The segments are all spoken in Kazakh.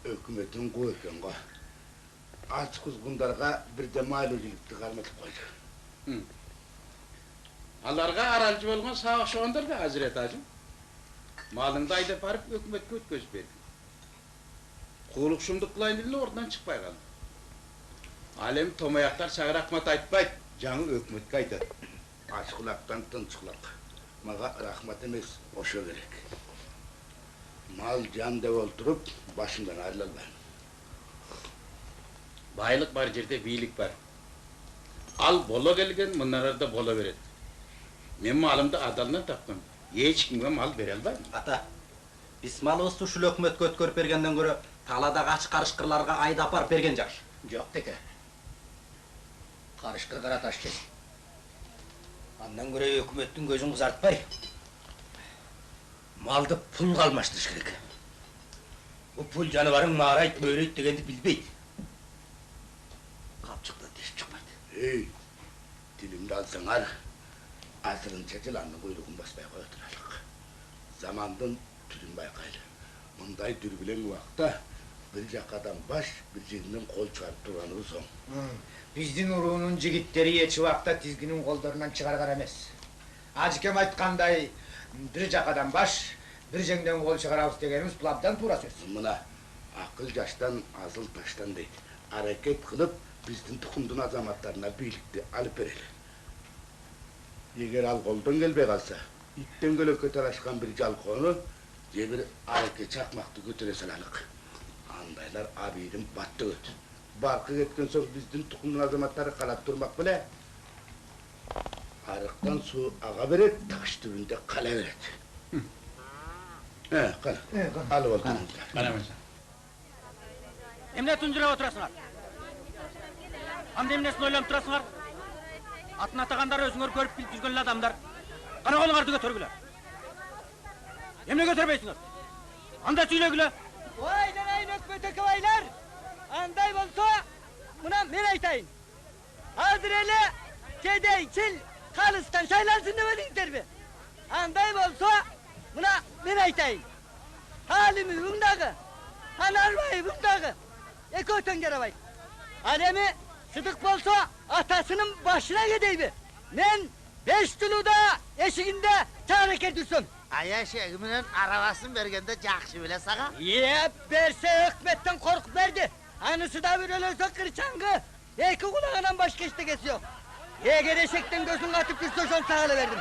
Өкіметтің қой екен ғой. Ач құзғындарға бірде майлылықты қарматып қойды. Аларға аралжы болған сағықшы ондар да Әзірет ажым. Малыңды айдап барып өкіметке өткөз берді. Қулық шумдық қылайын ордан шықпай қалды. Алем томаяқтар сағыр рахмат айтпайды, жаңы өкіметке айтады. Ач құлақтан тынч құлақ. Маға рахмат емес, ошо керек. Мал жан деп отырып, башымдан айрылбайм. Байлық бар жерде бийлик бар. Ал бола келген мынарда бола береді. Мен малымды адалдан тапқым. Ешкімге мал бере албайм. Ата, біз малыбызды ушул өкмөткө өткөрүп бергенден көрө таладагы ач карышкырларга айдап барып берген жакшы. Жок теке. Карышкыр кара таш кес. Андан көрө өкмөттүн көзүн кызартпай, малды пулга алмаштырыш керек. Бу пул жаныбарың маарайт, мөөрөйт дегенди билбейт. Капчыкта тешип чыкпайт. Тилимди алсаңар, азырынча жыланның куйругун баспай кое туралык. Замандын түрүн байкайлы. Мындай дүрбүлең убакта bir жакадан баш, bir жегинен кол чыгарып турганыбыз оң. Биздин уруунун жигиттери эч убакта тизгинин колдорунан чыгарган эмес. Ажыкем айткандай, bir жакадан баш, bir жеңден кол чыгарабыз дегенибиз бул абдан туура сөз. Мына акыл жаштан, азыл таштан дейт. Аракет кылып, биздин тукумдун азаматтарына бийликти алып берели. Эгер ал колдон келбей калса, иттен көлөккө талашкан bir жалкоону же bir areke çakmaktı götüre salalık. Andaylar abidin battı öt. Barkı etken soň bizdin tukumdun azamatları kalap durmak bile. Arıktan su ağa beret, taş tübünde kala beret. Kala. Alıp ol kanımızlar. Bana mesela. Emne tunjurap oturasыңар? Anda emnesini oylap turasыңар? Атын атагандар өзүңөр көрүп билип жүргөн эле адамдар. Кана колуңарды көтөргүлө. Эмне көтөрбөйсүңөр? Анда сүйлөгүлө. Vay deneyin ökmetek havaylar! Anday bolsa, buna men aytayın. Hazır ele, kedey, çil, kalıstan şaylansın demedinizler mi? Anday bolsa, buna men aytayın. Halimi bundağı, hanarmayı bundağı, ekoton geravay. Alemi sıdık bolsa, atasının başına gideyim. Men 5 tuluda eşiğinde çağrıker düşsün. Aya şehriminin arabasını bergende jakşı bile sağa. Ye berse hükmetten korkup verdi. Anısı da bir ölöze kırçangı. İki kulağından başka işte kesiyor. Eğer eşekten gözünü atıp düşse son sağlı verdim.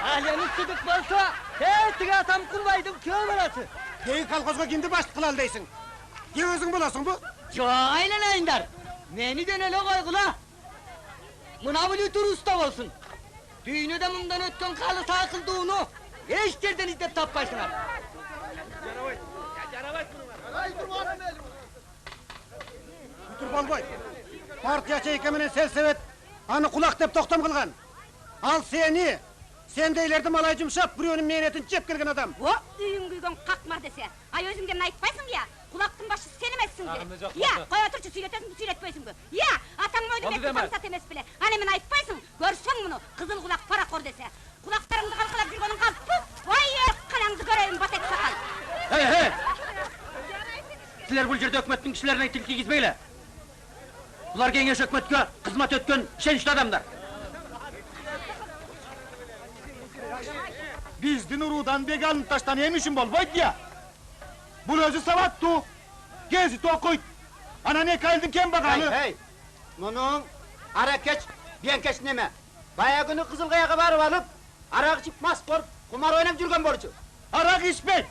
Alemin sıdık bolsa, heyetine atam kurbaydım köy balası. Köy kalkozga kimdi başlık kılal deysin? Kim özün bulasın bu? Çok aylanayınlar. Meni dönele koygula. Buna bu lütür usta olsun. Düğünü de bundan ötken kalı takıldığını hiç yerden izlep tappaysınlar. Turban boy. Partiya çeykeminin selsevet anı kulak dep toktam kılgan. Al seni, sendeylerdi malay jumşap, bireunun mehnetin jep kelgen adam. O üyün güygen kakmar dese, ay özüngden aytpaysyň ya, kulaktın başı sen emessin de. Ya, koy oturçu süýletesin, süýletpeysin de. Ya, ataň öýdüm etdi kamsat emes bile. Hani men aytpaysyň, görseň bunu, kızıl kulak parakor dese. Kulaklarımды kalkalap жүрgönüň kalp, vay kanaňdy göreýin batek sakal. Hey! Sizler bu jerde hökmetin kişilerine til kiygizmeýle. Bular kengeş hökmetke hizmet etken şençli adamlar. Bizdin urudan began taştan yemişim bolboyt ya. Bul özü savattu. Gezi tokoyt. Ana ne kayıldın kem bakalı? Hey! Bunun arakeç, biyenkeç neme? Bayağı günü Kızılkaya'ya barıp alıp, arak içip mast borup, kumar oynap jürgen borcu. Arak içmeyin.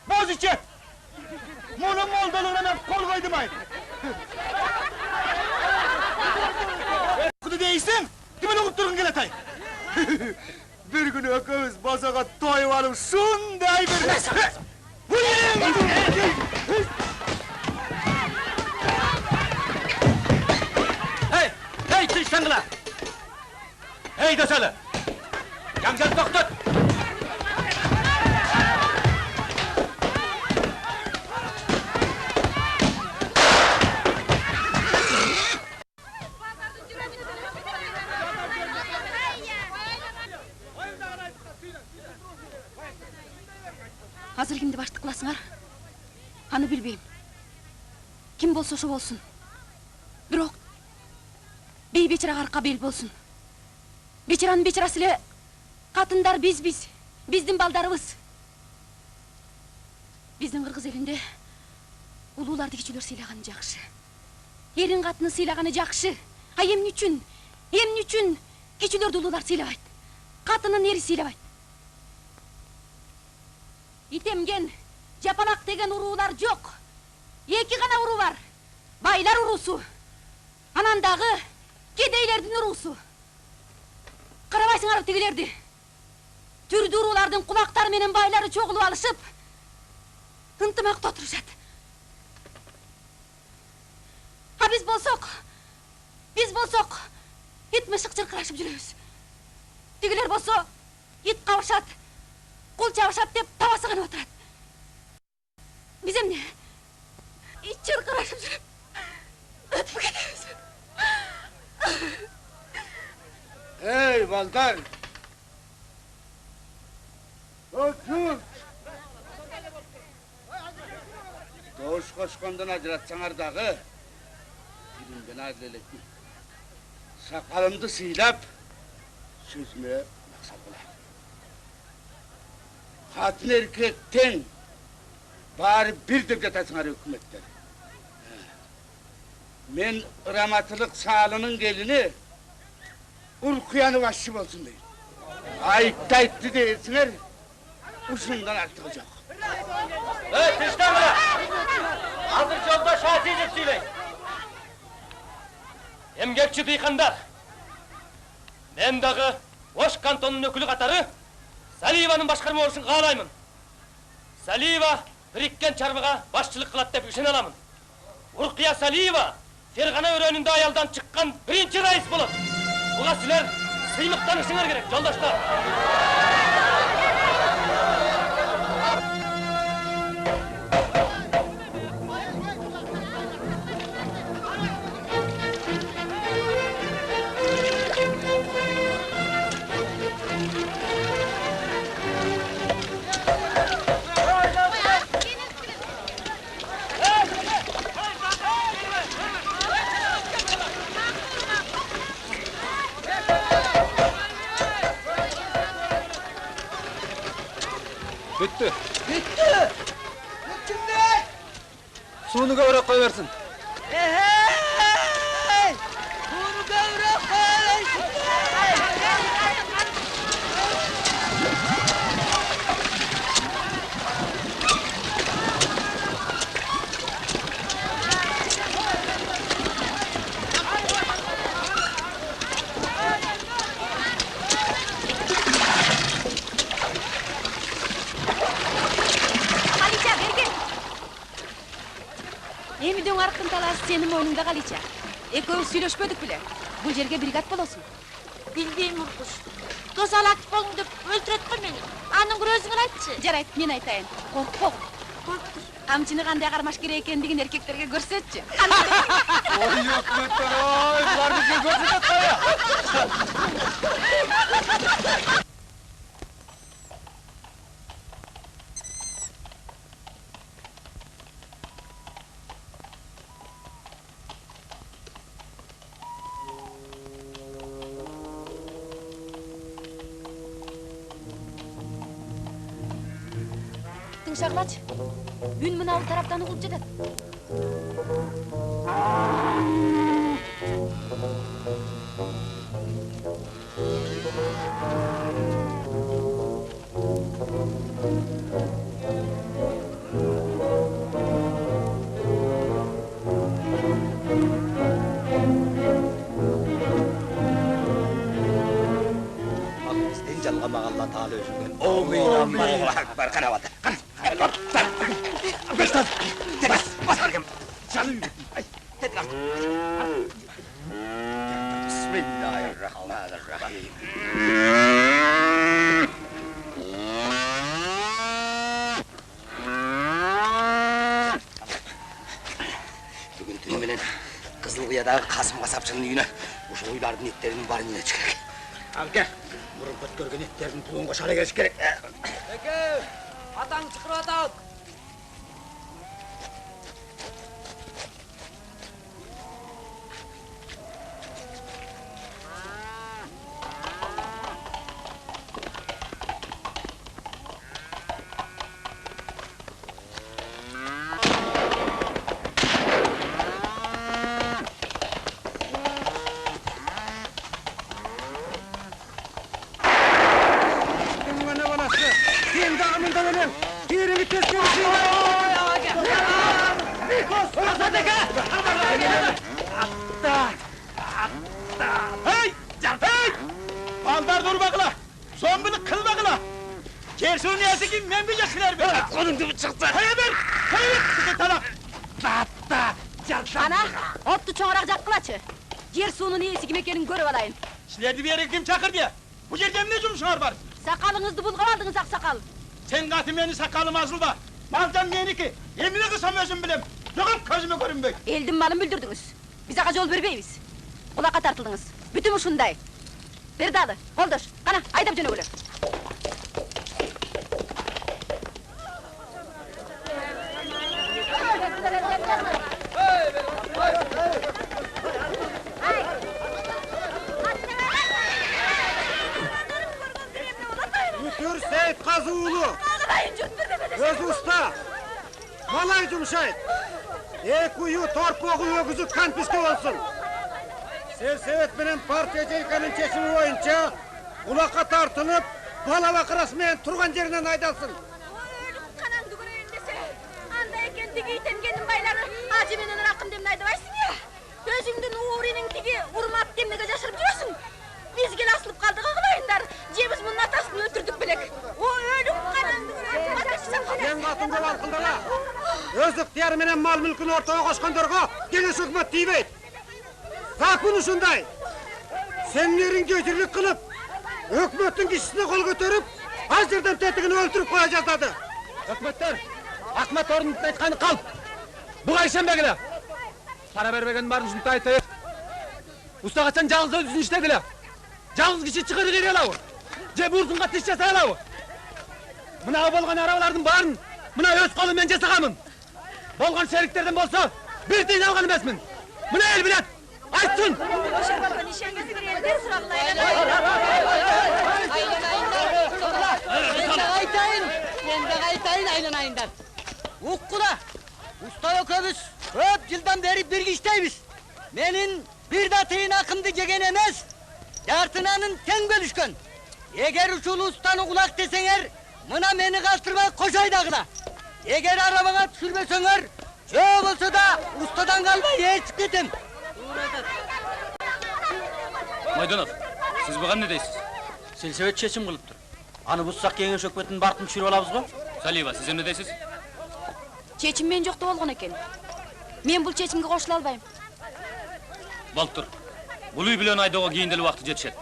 Boz içe. Bunun moldalığına kol koydum ay. Kudu değilsin. Kimin okup durun gel atay. Bir günü ökümüz basağa toyup alıp şunday bir... Bu yerim! Hey, tırıştandılar! Hey desalı! Yancan toktot! Hazır kimdi başlık kılasыңар? Anı bilbeyim. Kim bolsa şo bolsun. Birok, bey beçara garka bel bolsun. Beçaranın beçarası ile katınдар biz, bizdin baldarыбыз. Bizdin Kırgız elinde ulууларды кичүүлөр сыйлаганы жакшы. Эрин катыны сыйлаганы жакшы. А эмне үчүн кичүүлөрдү улуулар сыйлабайт? Катынын ери сыйлабайт. Итемген, жапалак деген уруулар жок. Эки гана уруу бар. Байлар уруусу. Анан дагы кедейлердин уруусу. Карабайсыңар тигилерди. Түрдүү уруулардын кулактары менен байлары чогулуп алышып, ынтымакта отурушат. А биз болсок, ит мышык чыркырашып жүрөбүз. Тигилер болсо, ит кабышат, кул чабышат деп табасы гана отурат. Биз эмне? Ит чыркырашып жүрүп, өтүп кетебиз. Ey baldar! Otur! Doğuş koşkondan ajratsaňar dağı, dilimden azlelekmi. Sakalımdı sıylap, sözüme maksat ola. Hatın erkekten bari bir dep jatasyňar hökümetler. Men Ramatılık Sağlı'nın gelini Urkuyanı başçı bolsun deyim. Ayıptı deyilsinler, ушундан артыгы жок. Тиштемре! Hazır жолда шаатийлеп сүйлейт. Эмгекчи дыйкандар. Мен дагы Ош кантонунун өкүлү катары Салиеванын башкарма болушун каалаймын. Салиева бириккен чарбага башчылык кылат деп ишене аламын. Уркия Салиева Фергана өрөөнүндө аялдан чыккан биринчи раис болот. Буга силер сыйлыктанышыңар керек, жолдоштор. Bitti. Bitti. Kimde? Suyunu kavrak koyversin. Hey! Bunu kavrak koyarım. Эмиден арктын талаасы сенин мойнуңда Галича. Экөөбүз сүйлөшпөдүк беле. Бул жерге бригад болосуң. Билбейм Уркуш. Тозалак болуң деп өлтүрөт го мени. Анын күрөзүңөр айтчы. Жарайт, мен айтайын. Коркпогун. Корктур. Камчыны кандай кармаш керек экендигин эркектерге көрсөтчү. Ой, өкмөттөр, ой, булар бизге көрсөтөт кая. Тыңшагылачы. Үн мына бул тараптан угулуп жатат. Bizden calgamak Allah Teala özünden. Amin, amin. Allahu Ekber, kanavatı. Bas bakayım. Canım. Bismillahirrahmanirrahim. Bugün tünü menen Kızılkıya'dagı Kasım kasapçının үйüne uşu oylardın etlerinin barın yine çıkar. Al gel. Murunkat görgen etlerinin pulun koşara geliş gerek. Eke, atang çıkır atang. Hey! Hey! Baldar dur bakla! Zombilik kıl bakla! Gerçeğin niyesi ki men bilecekler be! Konum gibi çıktı! Hayır! Size taraf! Ana, ottu çoğarak jakkılaçı. Yer suunun iyisi kim ekenin görüp alayın. Sizlerdi bir yere kim çakır diye! Bu yerde ne cümüşler var? Sakalınızdı bulgaladınız aksakal. Sen katı beni sakalım azılda! Malcan meniki! Emine kısam özüm bilem! Yok gözüme görünbek! Eldin malın büldürdünüz. Biz ağa yol verbeyiz. Kulaka tartıldınız. Bütün uşunday. Bir dalı, koldur. Kana, aydap jönö gülü. Mütür Seyit Kazıoğlu. Öz usta. Malay Cumşayt. Ek uyu torpoğu öküzü kan piske olsun. Selsevet menen partiya jelkanın çeşimi boyunca kulakka tartılıp бала бақырасы менен турган жеринен айдалсын. Өлүп канаңды көрөйүн десе, андай экен тиги итенгенин байлары ажы менен ракым демин айдабайсың я. Өзүңдүн ууринин тиги урмат демнеге жашырып жүрөсүң. Бизге асылып калдык кылайындар. Же биз мунун атасын өлтүрдүк белек. О өлүп канаңды көрөйүн. Сен катын деп алкылдала. Өз ыктыяры менен мал мүлкүн ортого кошкондорго кеңеш өкмөт тийбейт. Закон ушундай. Сенин эрин көчүрлүк кылып, өкмөттүн кишисине кол көтөрүп, аз жерден тетигин өлтүрүп коя жаздады. Өкмөттөр, Ахмат орнунда айтканы калп. Буга ишенбегиле. Пара бербеген барын ушунта айтып. Уста качан жалгыз өзүн иштедиле. Жалгыз киши чыгыры кыйрай алабы? Же бурдунга тиш жасай алабы? Мына болгон арабалардын баарын мына өз колум менен жасаганмын. Болгон шериктерден болсо бир тыйын алган эмесмин. Мына эл билет. Айтсын. Ошо болгон ишенгиси келген сурагылайын. Айтайын айланайындар. Уккула. Уста экөөбүз көп жылдан бери бирге иштейбиз. Менин бир да тыйын акымды жеген эмес. Жартынанын тең бөлүшкөн. Эгер ушул устаны кулак десеңер, мына мени калтырбай кошой дагыла. Эгер арабага түшүрбөсөңөр, жөө болсо да устадан калбай ээрчип кетем. Майданов, сиз буга эмне дейсиз? Сельсовет чечим кылыптыр. Аны бузсак кеңеш өкмөтүнүн бартын түшүрүп алабыз го? Салиева, сиз эмне дейсиз? Чечим мен жокто болгон экен. Мен бул чечимге кошула албайм. Болуптур. Бул үй билен айдоого кийинделе убакыты жетишет.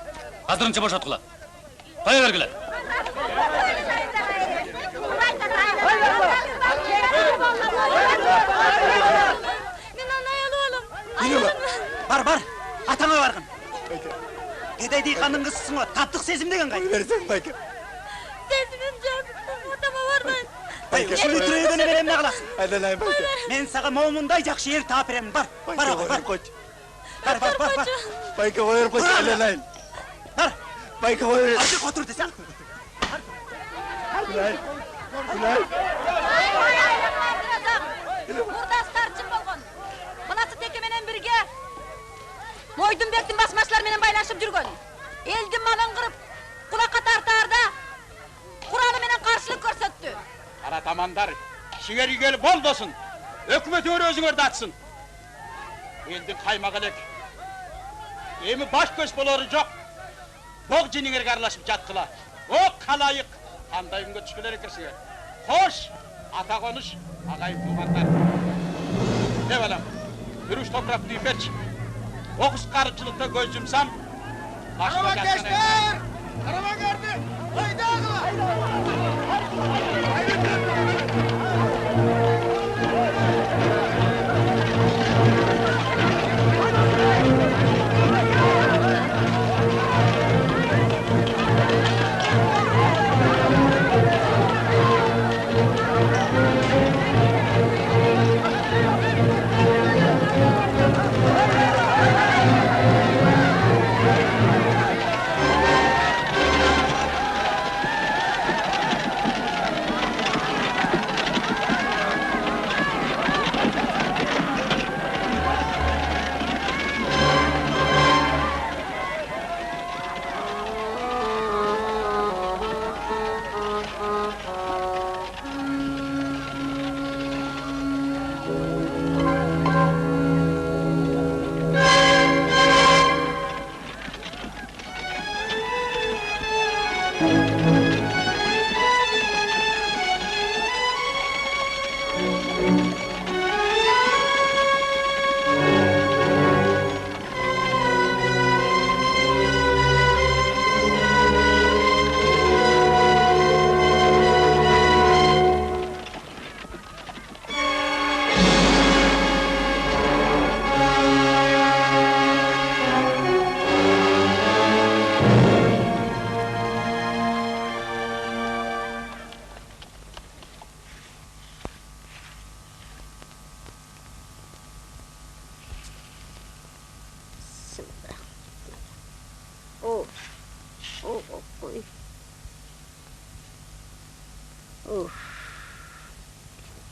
Азырынча бошоткула. Кая бергиле? Мен анай алып алам. Бар, атаңа баргын. Кедей дыйкандын кызысың го, таптык сезим деген кайсы? Берсең, байке. Сезимим жок. Атама барбайм. Байке, шуну түрөйгөнү берем эмне кыласың? Айдалайын, байке. Мен сага момундай жакшы эр таап берем, бар. Бар, койчу. Бар. Байке, койор койчу, айдалайын. Бар. Байке, койор. Азыр отур десең. Гүлай. Мурдастарчы болгон. Мынасы теке менен бирге Мойдунбектин басмачылар менен байлашып жүргөн. Элдин малын кырып, кулакка тартаарда куралы менен каршылык көрсөттү. Кара тамандар, кишиңер үйгөлү болбосун. Өкмөт өзүңөрдү атсын. Элдин каймак элек. Эми баш көз болору жок. Бог жениңерге аралашып жаткыла. О калайык, кандай күнгө түшкүлөр экенсиңер. Хош, ата конуш, агайын туугандар. Не балам, бир уч топурак түйүп берчи. Окус карычылыкта көз жумсам, башыма жаткан. Арама көрдү. Ойдагыла.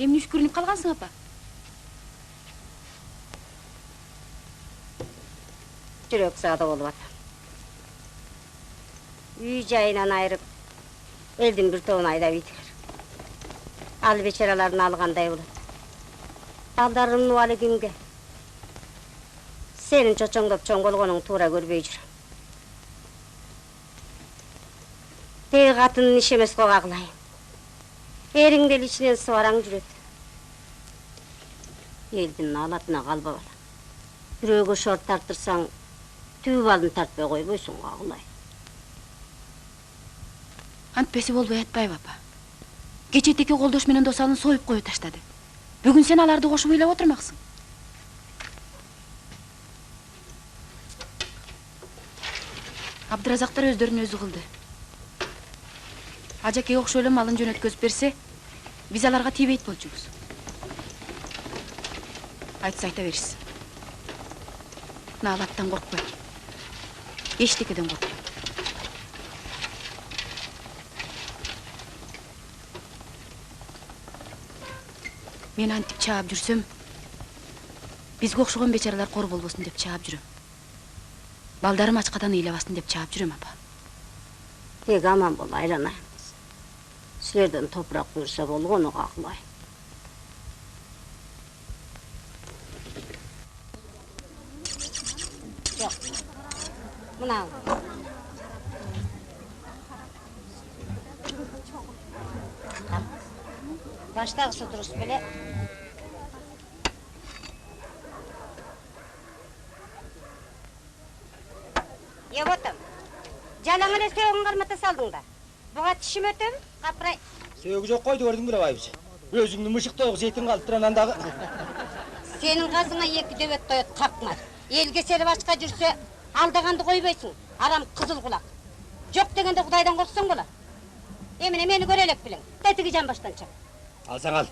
Эмне үшкүрүнүп калгансың, апа? Жүрөк саада болуп атам. Үй жайынан айырып, Elдің bir toğun ayda bitirir. Al beçeralarını alğanday olur. Baldarımın uvalı günge. Senin çoçoңdop çoң bolğonuň tuğra görбей жүрüm. Tegi qatının iş emes qoğaqlayın. Eriңdel içinен sıvaraң жүрөt. Elдің alatına qalba bala. Жүрөгө şort tartırsaң, tübü balын tartpay koyboysun qağılay. Antpesi bolbay atpayb apa. Keçeteki koldoş menen Dosalını soyup koyu taştadı. Bugün sen aарды koşup oylap oturmaksın. Abdırazaqtar özdөрünün özü kıldı. Ajake okşoyla malın jönötközüp berse, biz alarga тийбейт bolчубуз. Айтса айта берсин. Nalатtan korkpay. Eçtekeden korkpay. Men antip çaap jursem, bizge okşogon beçaralar kor bolbosun dep çaap jürüm. Baldarım açkadan ыйлабасын dep çaap jürüm apa. Tek aman bol aylanaymiz. Sizlerden toprak buyursa bolğonu qaqlay. Yok. Mına. Baştağısı durus bile. Yevotum. Жалаңыне сөөгүн кармата салдың да. Буга тишим өтөм, капырай. Сөөгү жок койду көрдүң бир абайбыз. Өзүңдү мышыктоогу жетиң калып туран андагы. Сенин казыңа эки дөбөт тоет какмат. Элге сери башка жүрсө, алдаганды койбойсуң. Арам кызыл кулак. Жок дегенде Кудайдан корксоң болот. Эмне мени көрө элек билең. Тетиги жамбаштан чык. Алсаң ал.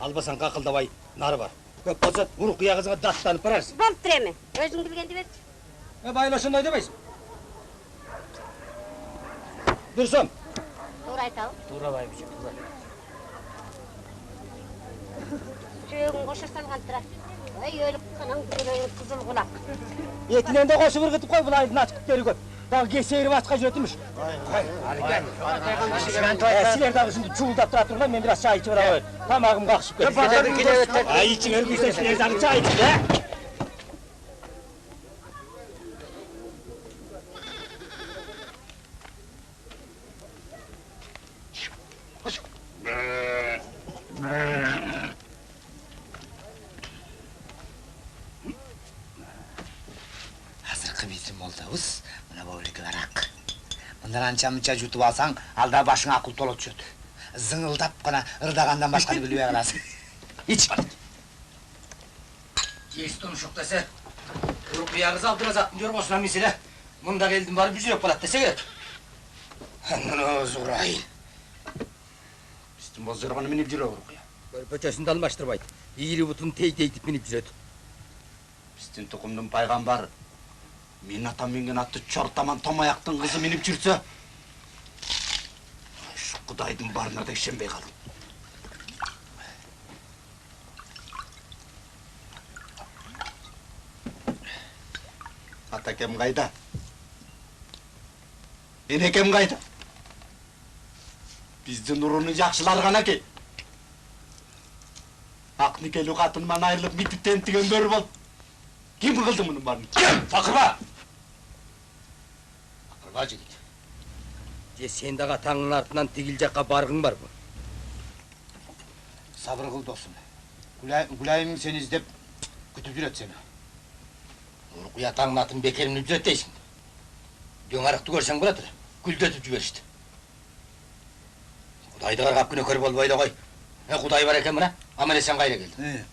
Албасаң какылдабай нары бар. Көп болсо урук кыягызыңа даттанып барарсың. Болуптур эми. Өзүң билгенди бер. Байла ошондой дебейсиң. Dursun. Doğru aytal. Doğru baybici, doğru. Söğün koşa salgan tıra. Ay ölüp kanan kırığın kızıl kulak. Etinen de koşu vırgıtıp koy, bulaydın açık küpleri koy. Bak geseyri başka jürötümüş. Ali gel. Siler dağı şimdi çuğuldap duratırlar, ben biraz çay içi bırak. Tamağım kalkışıp gelin. Ay için örgüyse siler dağı çay içi de. Азыркы биздин молдобуз мына бөлүкү барак. Мындан анча-мынча жутуп алсаң, алда башыңа акыл толот түшөт. Зыңылдап гана ырдагандан башканы билбей каласың. Ич. Жестон шуктаса, уруп биягыз Абдыразактын жоргосуна миселе. Мында келдим барып жүзүрөп калат десе керек. Мына Зурайыл. Биздин бозоргону минип жүрөп урук. Көрпөчөсүндө алмаштырбайт. Ийри бутун тей-тейтип минип жүрөт. Биздин тукумдун пайгамбары мен атам минген атты чортаман томаяктын кызы минип жүрсө, ушу Кудайдын барына да ишенбей калдым. Атакем кайда? Энекем кайда? Биздин урунун жакшылары гана экен. Ак никелүү катыныман айрылып митип тентиген бөрү болуп. Kim kıldı bunun barını? Kim? Fakırba! Fakırba jigit. Sen daga tаңның артынан тигил жакка баргың барбы? Sabır kıl dostum. Gülayim seni izlep kütüp жүрөт seni. Urkuya tаңның атын бекеrini düzet дейсің. Дөңарықты көрсең болат эле. Күлдөтүп жиберишти. Кудайды каргап күнөкөр болбойду кой. Кудай бар экен мына. Аман эсен кайра келди.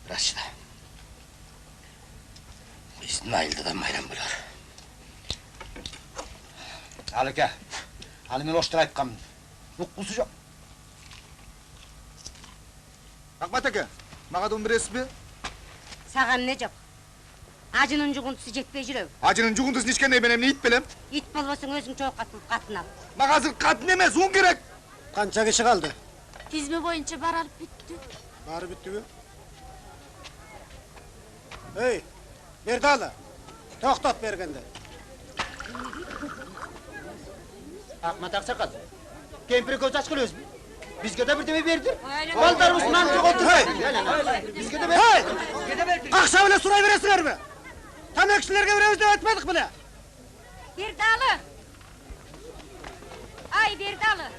Biraz şuna. Bizdin ayıldıdan mayram bular. Alike, hali men oştur aytkamın. Ukkusu yok. Rahmat aka, mağa don beresiz mi? Sağan ne jok? Acının juguntusu jetpey жүрөбү. Acının juguntusu nişkende ben emni it belem? İt bolbosoň özüň çoğuk katın al. Mağa hazır katın emes, un gerek. Kança kişi kaldı? Tizme boyunca bararıp bitti. Barı bitti mi? Hey, Berdala, toxtat bergende. Ahmet Aksakal. Kempiri göz açkıl özbü. Bizge de bir deme verdir. Baldarımız namcı oldu. Bizge de verdir. Hey! Akşam öyle suray veresinler mi? Tam ekşilerge veremiz de ötmedik bile. Berdalı. Ay Berdalı.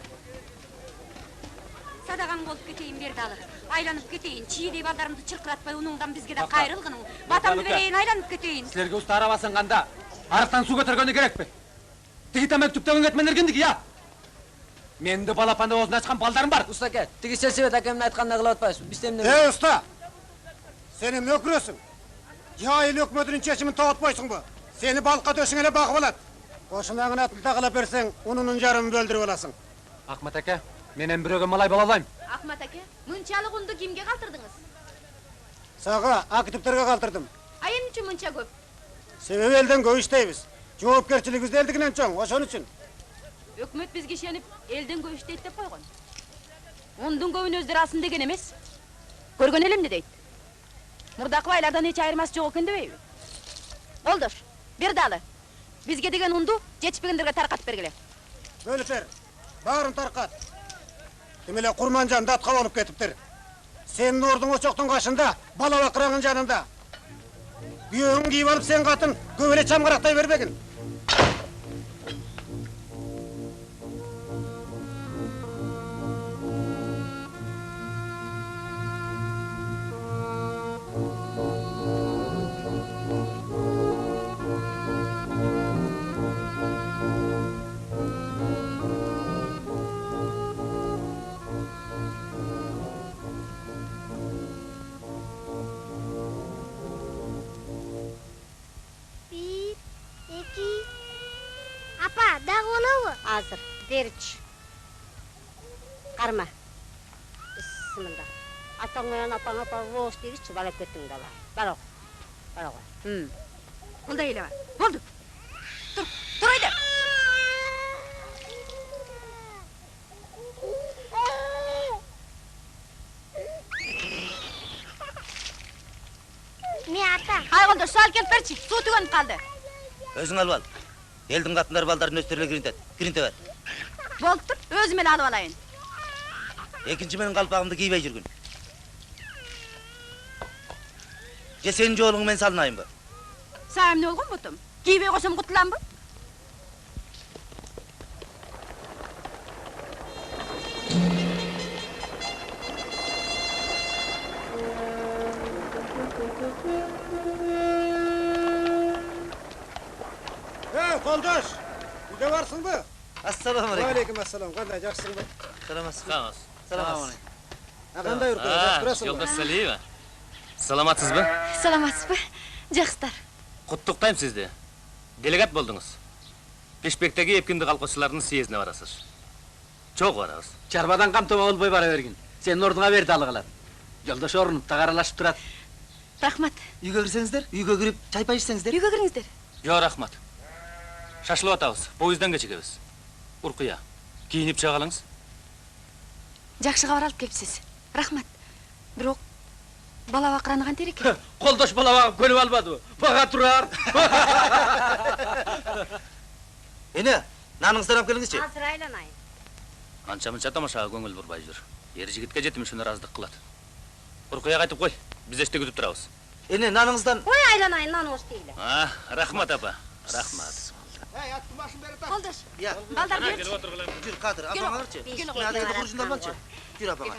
Sadağan bolup keteyim Berdalı. Aylanıp keteyim. Çiğdey baldarımды çırkıratpay unundan bizge de kayrılgının. Batamды vereyim aylanıp keteyim. Sizlerge usta arabasın kanda. Arıqtan su götürgönde gerek mi? Tigi tamek tüpten ötmenler kendiki ya. Mendi balapanda ozuna açkan baldarım var. Usta gel. Tigi Selsebet hakemin aytkanına kılıp atpaysın. Biz temden... Usta! Senin ne okuyorsun? Cahil hükümetinin çeşimini tağıtmayısın bu. Seni balka döşüngene bakıp alat. Koşunağın atını takılıp versen, ununun yarımını böldürüp olasın. Ahmet aka, menen biröge malay balalayım. Ahmet aka, mınçalık undu kimge kaltırdınız? Sağa, akitiplerge kaltırdım. Ayın üçün mınça köp? Sebebi elden göğüşteybiz. Cevapkerçiligimiz eldikinden çoğun, oşon üçün. Ökmöt bizge şenip elden göğüşteyt dep koygon. Ondun göğün özleri alsın degen emes. Görgön elim ne deyt? Murdakı baylardan hiç ayırması çok eкен debeybi. Boldur, Berdalı. Bizge degen undu, жетишпегендерге tarqat bergile. Bölüper, bağırın tarqat. Demele kurmancan datka olup ketiptir. Senin ordun oçoktun kaşında, bala bakırağın canında. Büyüğün giyip alıp sen katın, gövele çamqaraktay vermegin. Hazır, derç. Karma. Bismillah. Atang menan apang roos diri çubalak ketting dala. Balok. Balok. Oldu eyle var. Oldu. Dur haydi. Ne ata? Hay oldu, sal kelip berçi. Su tügönüp kaldı. Özüң alып al. Eldiň katınlar baldарын östörüle girintet. Girinte ver. Boluptur, özüm ele alıp alayın. Ekinci menin kalpağımды giybey жүрgün. Je senin joluňy men salynayım bu. Sağım ne olgun butum? Giybey koşum kutulan bu? Koldaş, uyda varsın mı? Assalamu aleykum. Aleyküm assalam, kanday, jaksın mı? Salamat. Salamat. Kanday yurtda, jaks turasın mı? Yoldaş Saliyeva. Salamatsızbı? Salamatsızbı, jakstar. Құттықтайм сізді. Делегат болдыңыз. Бешбектегі епкінді қалқошыларының съезіне барасыз. Çok varasыз. Çarbadan kamtoma olbay bara vergin. Senin orduna verdi alıgılar. Yoldaş orunуп, tagaralashıp turat. Rahmat. Үйгө кирсеңиздер, үйгө кирип чай пай ичсеңиздер. Үйгө кириңиздер. Yo, rahmat. Шашылып атабыз. Поезддан кечигебиз. Уркуя. Кийинип чыга калыңыз. Жакшы кабар алып келипсиз. Рахмат. Бирок бала бакыраны кантер экен? Koldaş bala bakıp kölüp almadı. Baka turar. Ene, nanыңыздан алып келиңизчи. Hazır aylanayın. Анча-мынча тамашага көңүл бурбай жүр. Эр жигитке жетим ушуну ыраздык кылат. Уркуя кайтып кой. Биз эште күтүп турабыз. Ene, nanыңыздан... Koy aylanayın, lan hoş değil. Рахмат апа. Рахмат. Hey, attın başını beri tak. Koldaş. Ya. Balдар Келип берчи. отургула. Jür, Kadir, apana barçı. Gel. Nadaydı kuruşundan barçı. Jür apana.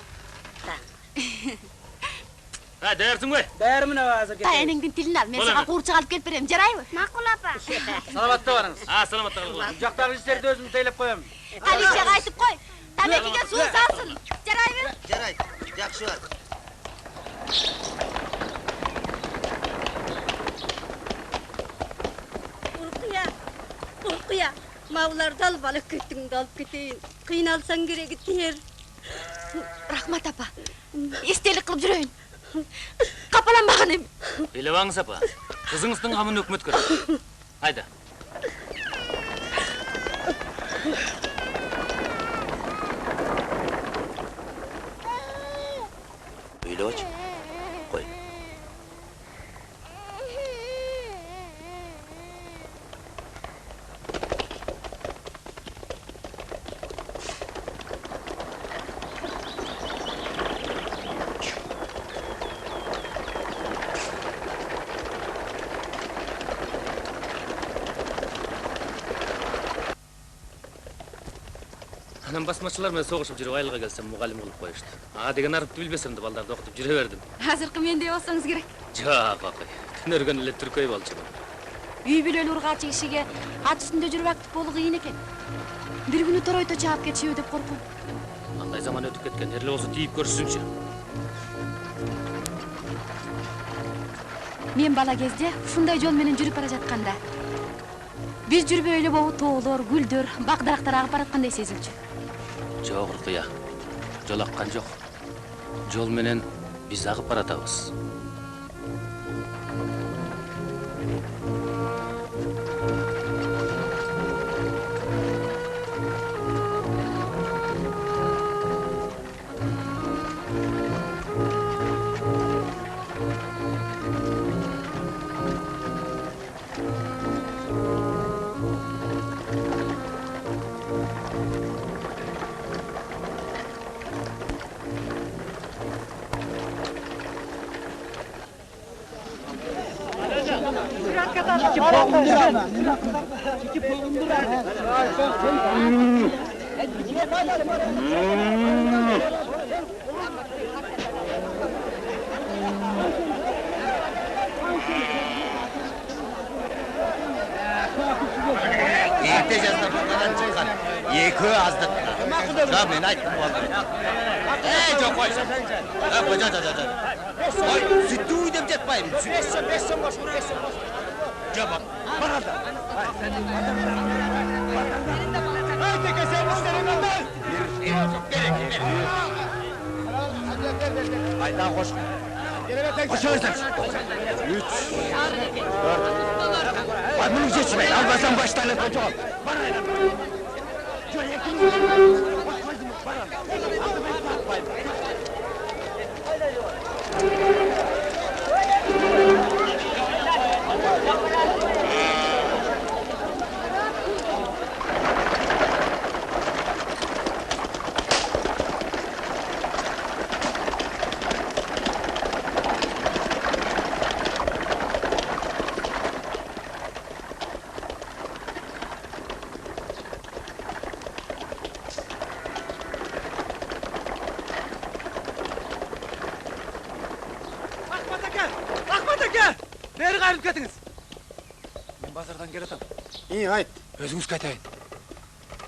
Ha, dayarсың ғой? Değer ne hazır Tay enеңдин tilini al, men Bola sana ber. kuğurçak alıp kelip berem, jarayбы? Makul apa? Salamatda varınız. Саламатта калгыла. Uçaktaki işleri de özüm teylep koyayım. Alişe qaytып koy. Tamekiga suv salsın. Jarayбы? Jaray, jakşı var. Urkuya. Mavlarda alıp alıp ketting de alıp keteyim. Kıynalsan gerek ter. Rahmat apa. Естелик кылып жүрөйүн. Капаланбагын эми. Элебаңыз апа. Кызыңыздын камын өкмөт көрөт. Айда. Öyle aç. Koy. Анан басмачылар менен согушуп жүрүп айылга келсем мугалим кылып коюшту. Ага деген арыпты билбесем да балдарды окутуп жүрө бердим. Азыркы мендей болсоңуз керек. Жок, акый. Түнөргөн эле түркөй болчумун. Үй бүлөлүү ургаачы кишиге ат үстүндө жүрүп актып болуу кыйын экен. Бир күнү торойто чаап кетишеби деп корком. Андай заман өтүп кеткен. Эрле болсо тийип көрүшсүнчү. Мен бала кезде ушундай жол менен жүрүп бара жатканда биз жүрбөй эле болуп тоолор, гүлдөр, бак дарактар агып бараткандай сезилчү. Жок, Уркуя. Жол аккан жок. Жол менен биз агып баратабыз. Erте жазда buradan çıkkan. Екі аздық. Жа, мен айттым болды. Жоқ, қой. Ой, сүтті үй деп жатпайым. Бес сом бош, Жа, бақ. Бағалда. Айтеке, сен істерің алды. Айта қош. Қошыңыздар. 3, 4. Ay, bunu geçmeyin. Almazsan başlarına kocaman. Beri qayırıp ketiniz. Men bazardan kelatam. İyi, ayt. Özüңүзгө айтайын.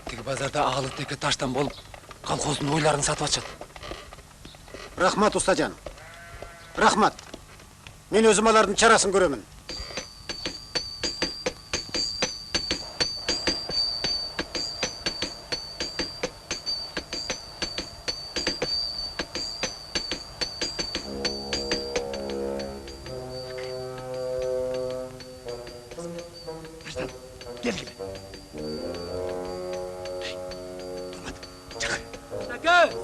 Тиги базарда аалы теке таштан болуп, колхоздун ойларын сатып атышат. Рахмат Устажан. Рахмат. Мен өзім алардың чарасын көремін.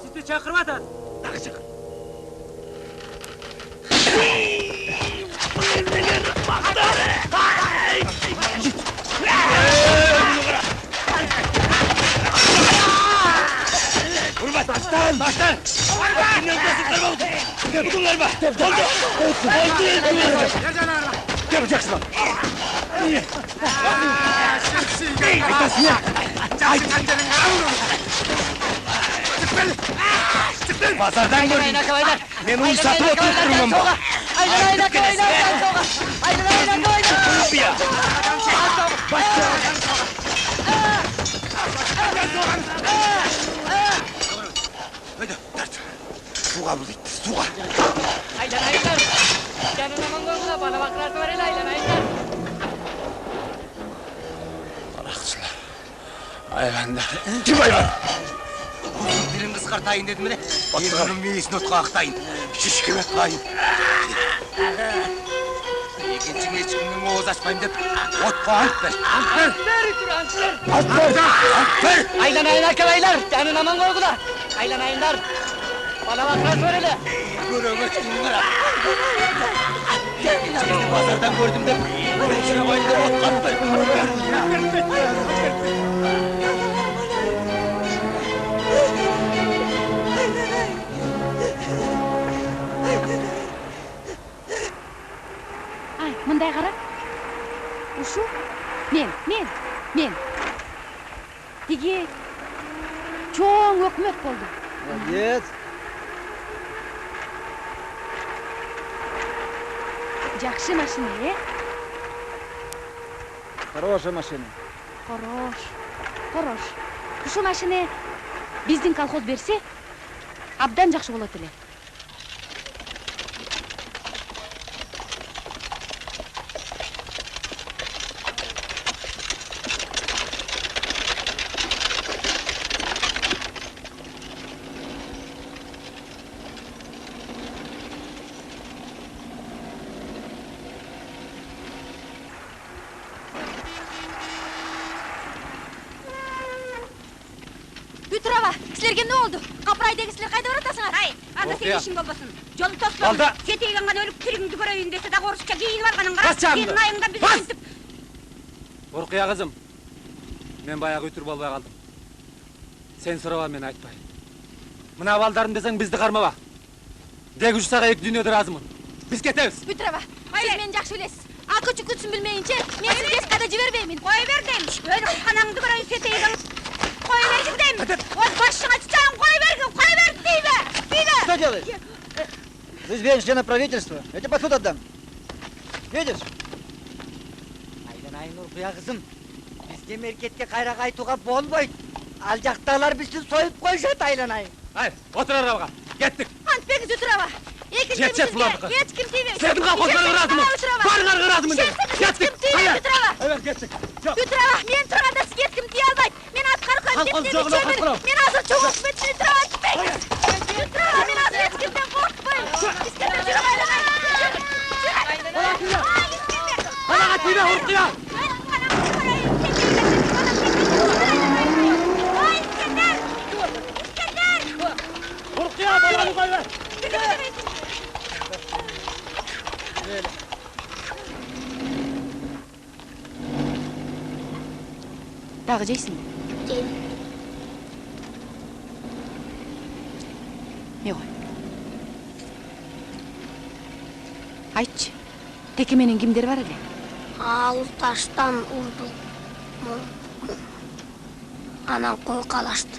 Sizde çakırma atad. Дағы чакыр. Urbat, taştan! Taştan! Kimden öldürsün karma? Budunlar mı? Oldu! Ne yapacaksın lan? Aytasın ya! Pazardan gördüm. Ben onu satıp oturtturum ama. Aynen akavaylar. Ya! Başla! Hadi, dert. Suğa bul gitti, suğa. Aylanaylar. Canına mangolda bana bakrat var el aylanaylar. Arakçılar. Hayvanlar. Kim hayvan? Dilim kıskartayın dedim mi? Yeğenin meyesini otqa aqtayın. Şişkime kayın. Екіншіңе ешкімнің оғыз ашпайым деп, отқа ант бер. Anт ver. Aylanayın akavaylar. Canına mangolda. Aylanayınlar. Bana bakrat var el. Göröңө çıkın kara. Екіншіңізді базардан көрдім деп, біріншіне қойын деп отқа ант бер. Ay, мындай кара. Ушу мен. Тиги чоң өкмөт болду. Молодец. Жакшы машина, Хорошая машина. Хорош. Ушу машина биздин колхоз берсе, абдан жакшы болот эле. Үтірава, сілерге не oldu? Қапырайдегі сілер қайда баратасыңар? Ай, анда сен ішің болбасын. Жолы тоспа. Сетейген ғана өліп түрігіңді көрейін десе дағы орысша кейін алғаның қара. Сенің айыңда біз өйтіп. Урқия қызым, мен баяғы үтір болбай қалдым. Сен сұрава, мен айтпай. Мына балдарым десең бізді қармаба. Дегі ұшсаға екі дүниеде разымын. Біз кетеміз. Үтірава, сіз мені жақсы білесіз. Ақы жүкітсін білмейінше, мен сіз ешқада жібермеймін. Қой бер деймін. Өліп қанаңды көрейін сетейген. Қой бергім деймін. Ол басшыңа тұтағым қой бергім деймі. Что делаешь? Ты извинишь члена правительства. Я тебе под суд отдам. Видишь? Айдан Урқия қызым. Бізге меркетке қайрақ айтуға болмайды. Ал жақтағылар бізді сойып қойшат Айланай. Ай, отыр арабаға. Кеттік. Антпеңіз Үтірава. Жетшет бұлардыққа. Ешкім тимейді. Сенің қамқорларға разымын. Барғарға разымын деді. Ешкім тимейді, Үтірава. Әуел, кеттік. Үтірава, мен тұрғанда сіз ешкім тие алмайды. Мен атқар Қалқоз жоғын оқатқырау. Мен азыр чоқ өкметшін Үтірава айтпаймын. Үтірава, мен азыр ешкімден қорқпаймын. Ешкімден жүріп Айланай. Қалаға тиме, Урқия. Урқия, баланы қойбе. Дағы жейсің? Жеймін. Не ғой? Айтшы, теке менен кимдер бар эле? Ал таштан урду. Анан кой калашты.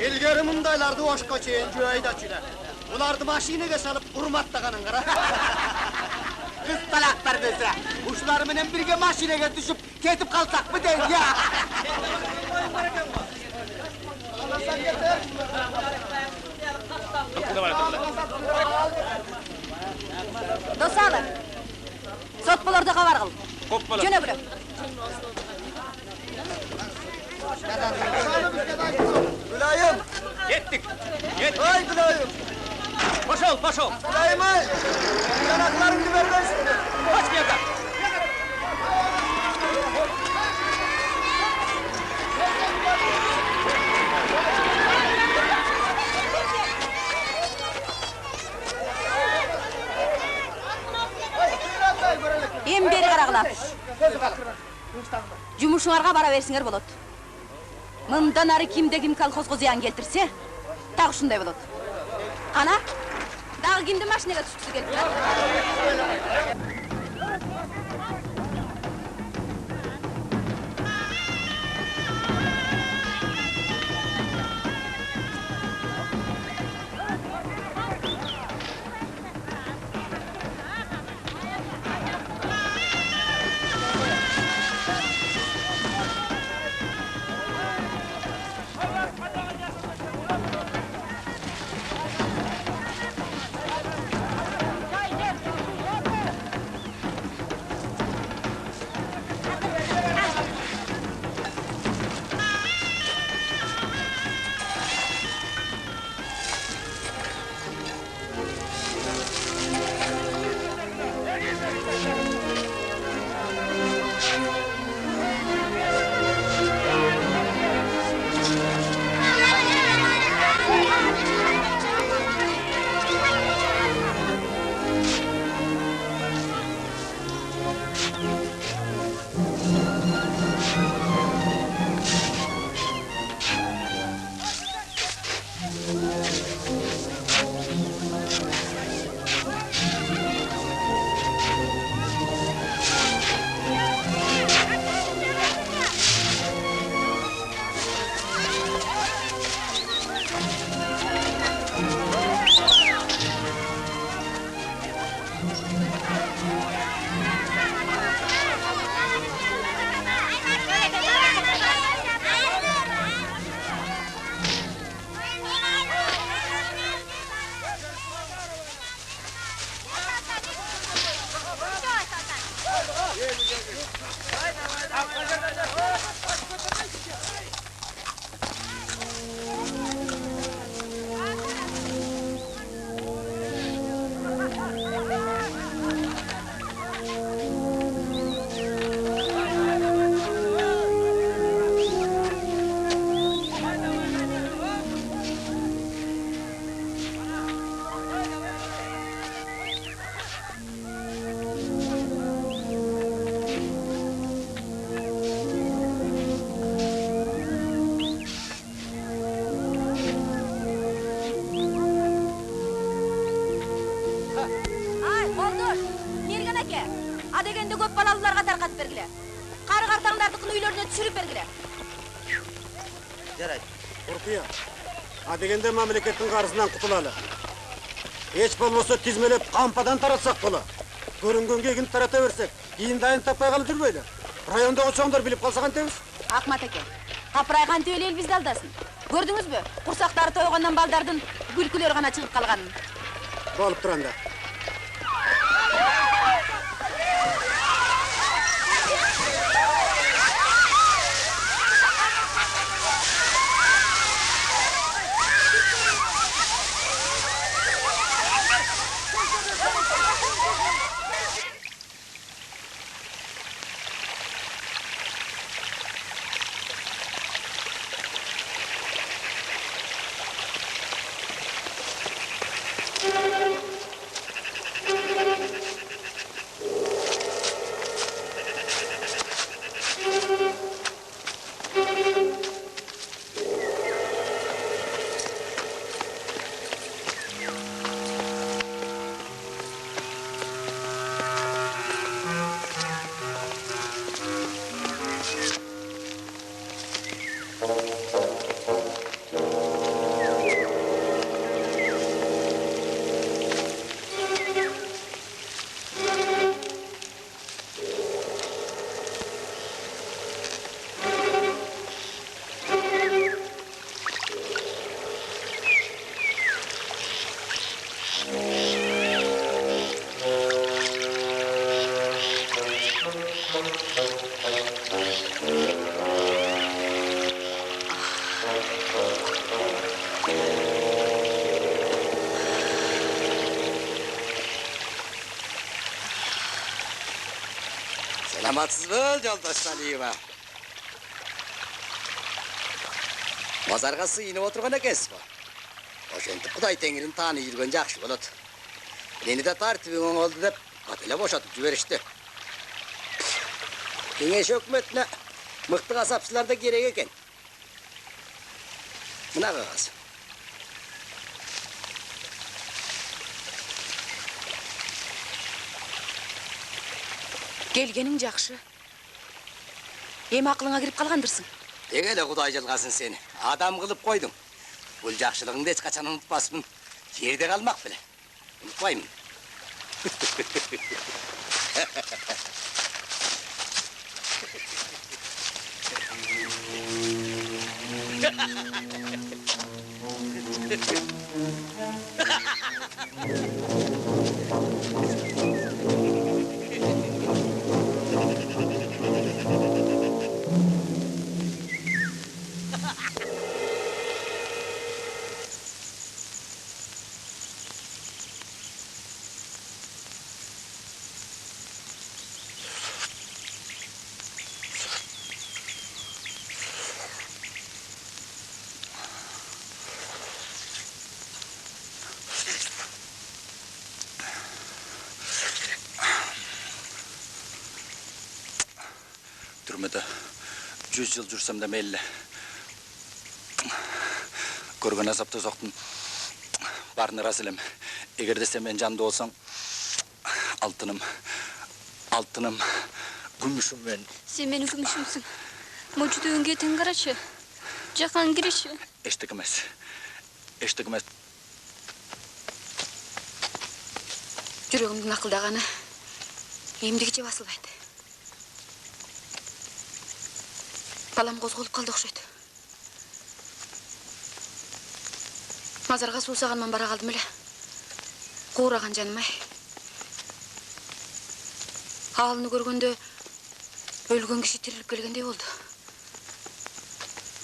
Ilgari mundaylardı oşqa çeyin cüeydaçılar. Ulardı maşinaga salıp urmattağanın qara. Kız talaqtar dese, uşlar menen birge maşinaga düşüp ketip kalsak mı deyin ya? Dosalı. Sot bolorda xabar qıl. Kop bolar. Jönö bürö. Gülayım. Kettik. Kettik. Ay Gülayım. Paşol, paşol. Gülayım ay. Yanaklarını vermez şimdi. Kaç bir yerden. Em beri qaraqlar. Жұмышыңарға бара берсіңер болады. Мындан ары кимде ким колхозға зиян келтірсе, тағы шундай болады. Қана, да Дағы кимди машинага түшкүсү келип? Адегенде көп балалыларға тарқатып бергіле. Қары қартаңдардықын үйлеріне түсіріп бергіле. Жарайды. Ұрқия, адегенде мемлекеттің қарызынан құтылалы. Еш болмаса тизмелеп қампадан таратсақ бола. Көрінгенге егін тарата берсек, кейін дайын таппай қалып жүрмейлі. Райондағы чоңдар біліп қалсаған теміз. Ақмат әке, қапырайған төйлі ел бізді алдасын. Көрдіңіз бе? Құрсақтары тойғаннан балдардың күлкілер ғана шығып қалғанын. Болып тұранда. Саламатсыз бол, жолдаш Салиева. Мазарға сыйынып отырған екенсіз ба? Ошентип Құдай теңірін таны жүрген жақшы болады. Мені де тартыбың оңолды деп, қателеп бошатып жіберішті. Кеңеш өкіметіне мықты қасапшылар да керек екен. Мына қағаз. Келгенің жақшы. Эми акылыңа кирип калгандырсың. Деге эле Кудай жылгасын сени. Адам кылып койдуң. Бул жакшылыгыңды эч качан унутпаспын. Жерде калмак беле. Унутпаймын. Türmede 100 yıl jursam da meyli. Көрген азапты соқтым. Барыны рас элем. Эгерде сен мен жанды болсаң, алтыным, күмүшүм мен. Сен менің күмүшүмсүң. Мочудуңге тең карачы. Жакан кириши. Эчтек эмес. Жүрөгүмдүн акылдаганы эмдигиче басылбайт. Балам козголуп калды окшойт. Мазарга суу саганман бара калдым эле. Куураган жаным-ай. Аалыны көргөндө өлгөн киши тирилип келгендей болду.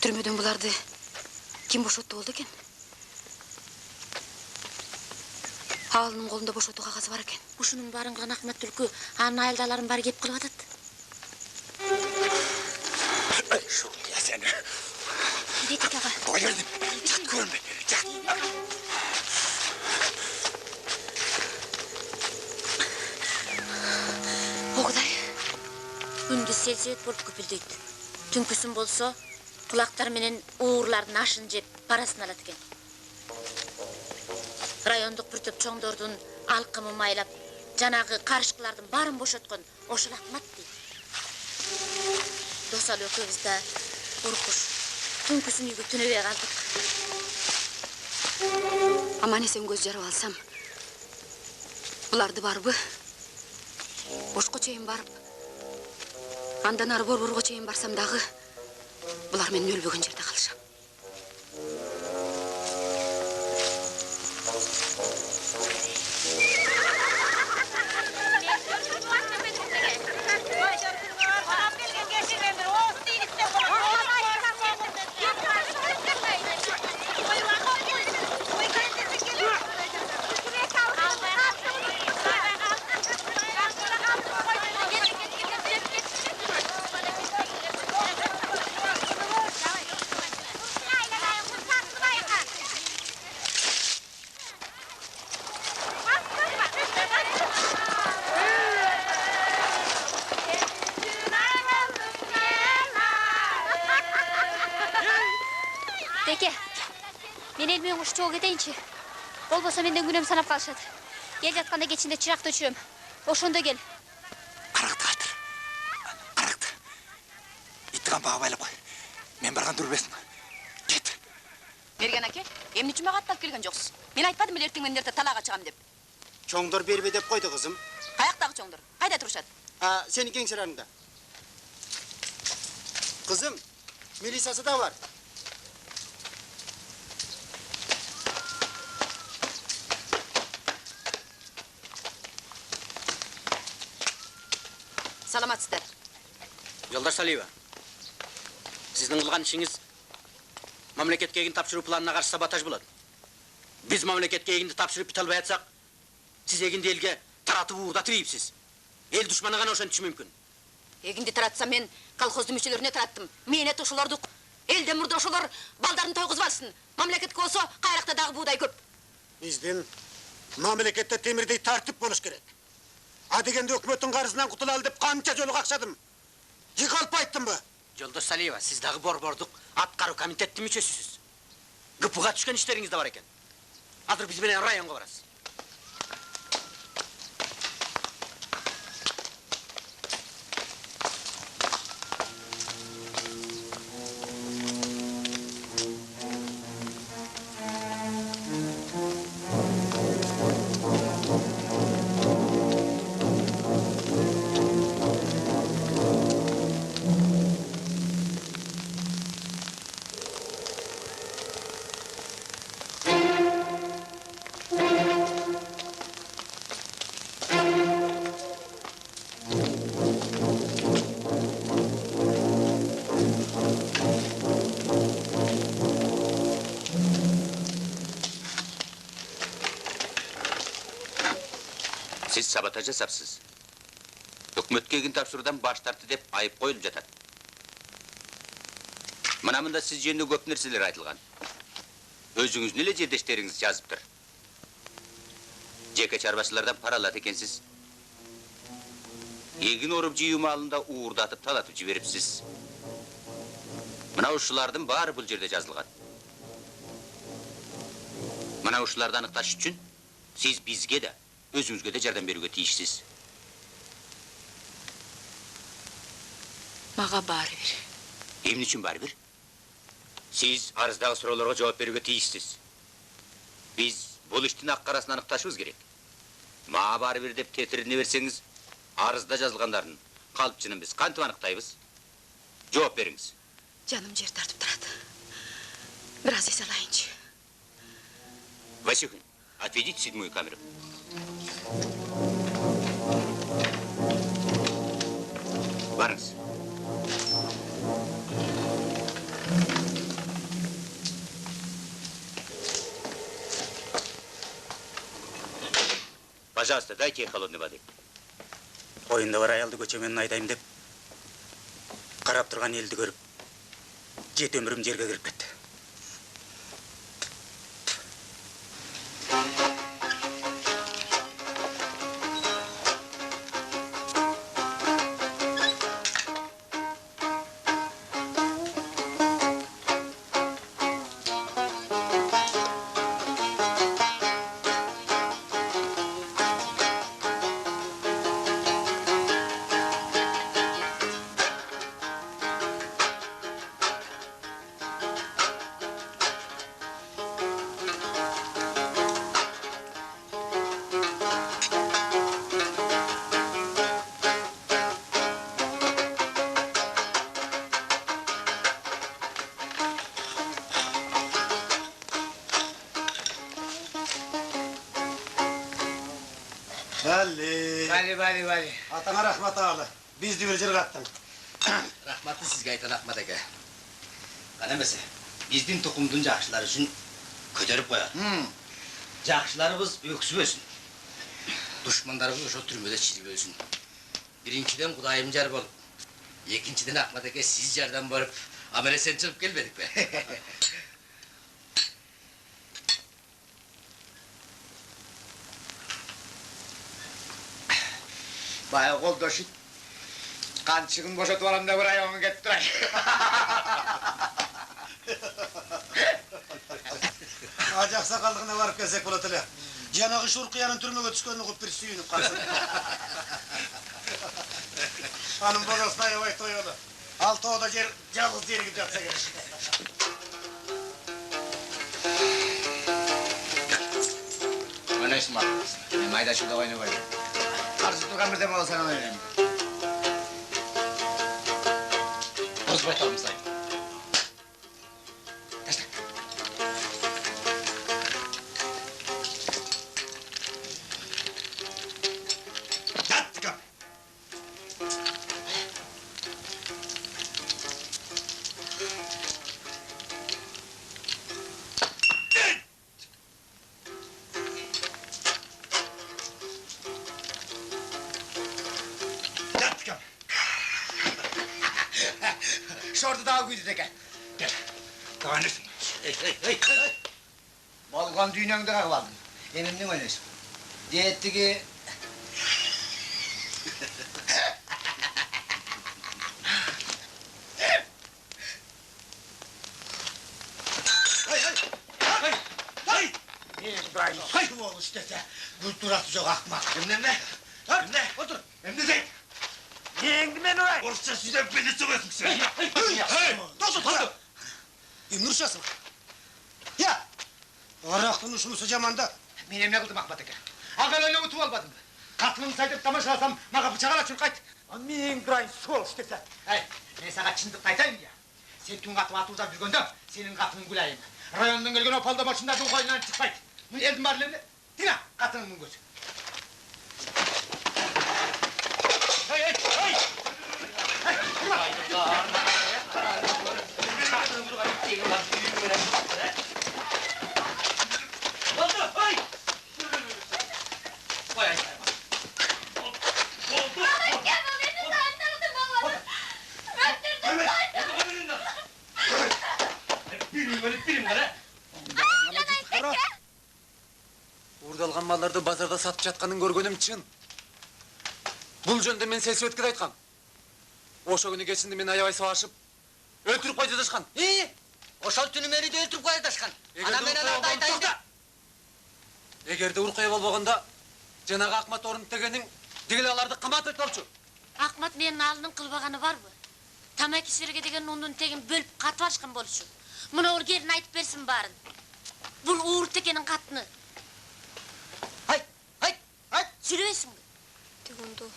Түрмөдөн буларды ким бошотту болду экен? Аалынын колунда бошотуу кагазы бар экен. Ушунун баарын кылган Ахмет Түлкү анын айылдаларын баары кеп кылып атат. Шул я сени. Идетик ага. Кой бердим. Жат көрмө. Жат. Огудай. Күндүз селсет болуп көпүлдөйт. Түнкүсүн болсо кулактар менен уурлардын ашын жеп парасын алат экен. Райондук бир топ чоңдордун алкымы майлап, жанагы карышкылардын баарын бошоткон ошол Ахмат дейт. Досал экөөбүз да уркуш. Түнкүсүн үйгө түнөбөй калдык. Аман эсен көз жарып алсам, буларды барбы? Бошко чейин барып, андан ары борборго чейин барсам дагы, булар менин өлбөгөн жерде калышам. Çoğu gideyinçi. Olmasa menden günüm sanap kalışadı. Gel yatkanda geçinde çırak döçürüm. Oşunda gel. Каракты калтыр. Каракты. Иттиган бага байлап кой. Мен барган дүрбесин. Кет. Мерген аке, эмне үчүн мага атталып келген жоксуз? Мен айтпадым эле эртең менен эрте талаага чыгам деп. Чоңдор бербе деп койду кызым. Каяктагы чоңдор? Кайда турушат? Сени кеңшараңда. Кызым, милициясы да бар. Саламатсыздар. Жолдаш Салиева, сиздин кылган ишиңиз мамлекетке эгин тапшыруу планына каршы саботаж болот. Биз мамлекетке эгинди тапшырып бите албай атсак, сиз эгинди элге таратып уурдатып ийипсиз. Эл душманы гана ошентиши мүмкүн. Эгинди таратсам мен колхоздун мүчөлөрүнө тараттым. Мээне ошолорду элден мурда ошолор балдарын тойгузуп алсын. Мамлекетке болсо кайракта дагы буудай көп. Биздин мамлекетте темирдей тартип болуш керек. А дегенде өкмөттүн карызынан кутулалы деп канча жолу какшадым. Жыгалып айттымбы? Жолдош Салиева, сиз дагы борбордук аткаруу комитеттин мүчөсүсүз. ГПУга түшкөн иштериңиз да бар экен. Азыр биз менен районго барасыз. sabotaj jasapsiz. Hökümetke egin tapşırıdan baş tartı dep ayıp koyulup jatat. Mana mында siz jönünde köp nerseler aytılgan. Özüңüz nele жердештериңиz жазыптыр. Жеке чарбачылардан пара алат экенсиз. Эгин оруп жыйуу маалында уурдатып талатып жиберипсиз. Мына ушулардын баары бул жерде жазылган. Мына ушуларды аныкташ үчүн сиз бизге да, өзүңүзгө да жардам берүүгө тийиштиз. Мага баары бир. Эмне үчүн баары бир? Сиз арыздагы суроолорго жооп берүүгө тийиштиз. Биз бул иштин ак-карасын аныкташыбыз керек. Мага баары бир деп тетирине берсеңиз, арызда жазылгандардын калпчынын биз кантип аныктайбыз? Жооп бериңиз. Жаным жер тартып турат. Бир аз эс алайынчы. Васюхин, отведите седьмую камеру. Барыңыз. Пожалуйста, дайте ей холодной воды. Oyunda var ayaldı göçemenin ayдайм деп. Қарап тұрған елді көріп, жет өмірім жерге кіріп кетті. Vali. Atana rahmat ağlı. Biz de bir jere kattın. Rahmatlı sizge aytan Ahmet aka. Kana emese, bizdin tokumdun jakşılar üçün köterip koyar. Jakşılarыбыз öksüp ösün. Düşmanlarыбыз ошо түрмөдө чирip ösün. Birinciden Kudayım jar bolup, ekinciden Ahmet aka siz jardan barıp, amele sen çıkıp gelmedik be. Baya koldoşit. Kançığın boşatıp alam da buraya onu gettiray. Acak sakallığına varıp gelsek bulatılı. Canağı Şurkiyanın türmege düşkönünü kup bir suyunup kalsın. Hanım babasına yavaş toyolu. Altı oda yer, yalnız yeri gidip yatsa gerek. Mana İsmail, mayda şurada oynayayım. Arzu durgan bir de mal sana oynayayım. Orası bakalım sayın. Taşla. Yat kap. Şortu daha güydü de gel. Gel. Daha nesin? Hey. Balgan düğünende kakıldın. Benimle oynuyorsun. Diyetti ki... Hay! İbrahim, hay bu oğlu işte. Kulturası çok akmak. Hem ne? Otur. Hem de değil. Yeğendim ben orayı. Orsa sizden beni söylüyorsun sen. Hey! Nasıl para? Nurşasın. Ya! Araktın uşumusu camanda. Benim ne kıldım Ahmet aka? Ağalarını unutup almadım. Katılını saydıp tamaşalasam, mağa bıçağı ala çürkayt. Men İbrahim sol işte sen. Hey, ben sana çındık aytayım ya. Sen tüm katı atılacak жүргөндө, senin katının gülayım. Rayondan gelgen opalda başında dur koyundan çıkmayt. Eldim barlarını, tina katının gözü. Hey! малдарды базарда сатып жатқанын көргөнүм чын. Бул жөнүндө мен сельсоветке айткам. Ошо күнү кечинде мен аябай сабашып, өлтүрүп койду дашкан. Ошол түнү мени да өлтүрүп койду дашкан. Ана мен аларды айтайын деп. Эгерде уркая болбогондо, жанагы Акмат орун тегенин дегел аларды каматып болчу. Акмат менин алынын кылбаганы барбы? Тамаки сирге деген ундун тегин бөлүп катып алышкан болчу. Мына ол келин айтып берсин баарын. Бул уур текенин катыны. Айт. Сүйлөбөйсүңбү? Тегунду.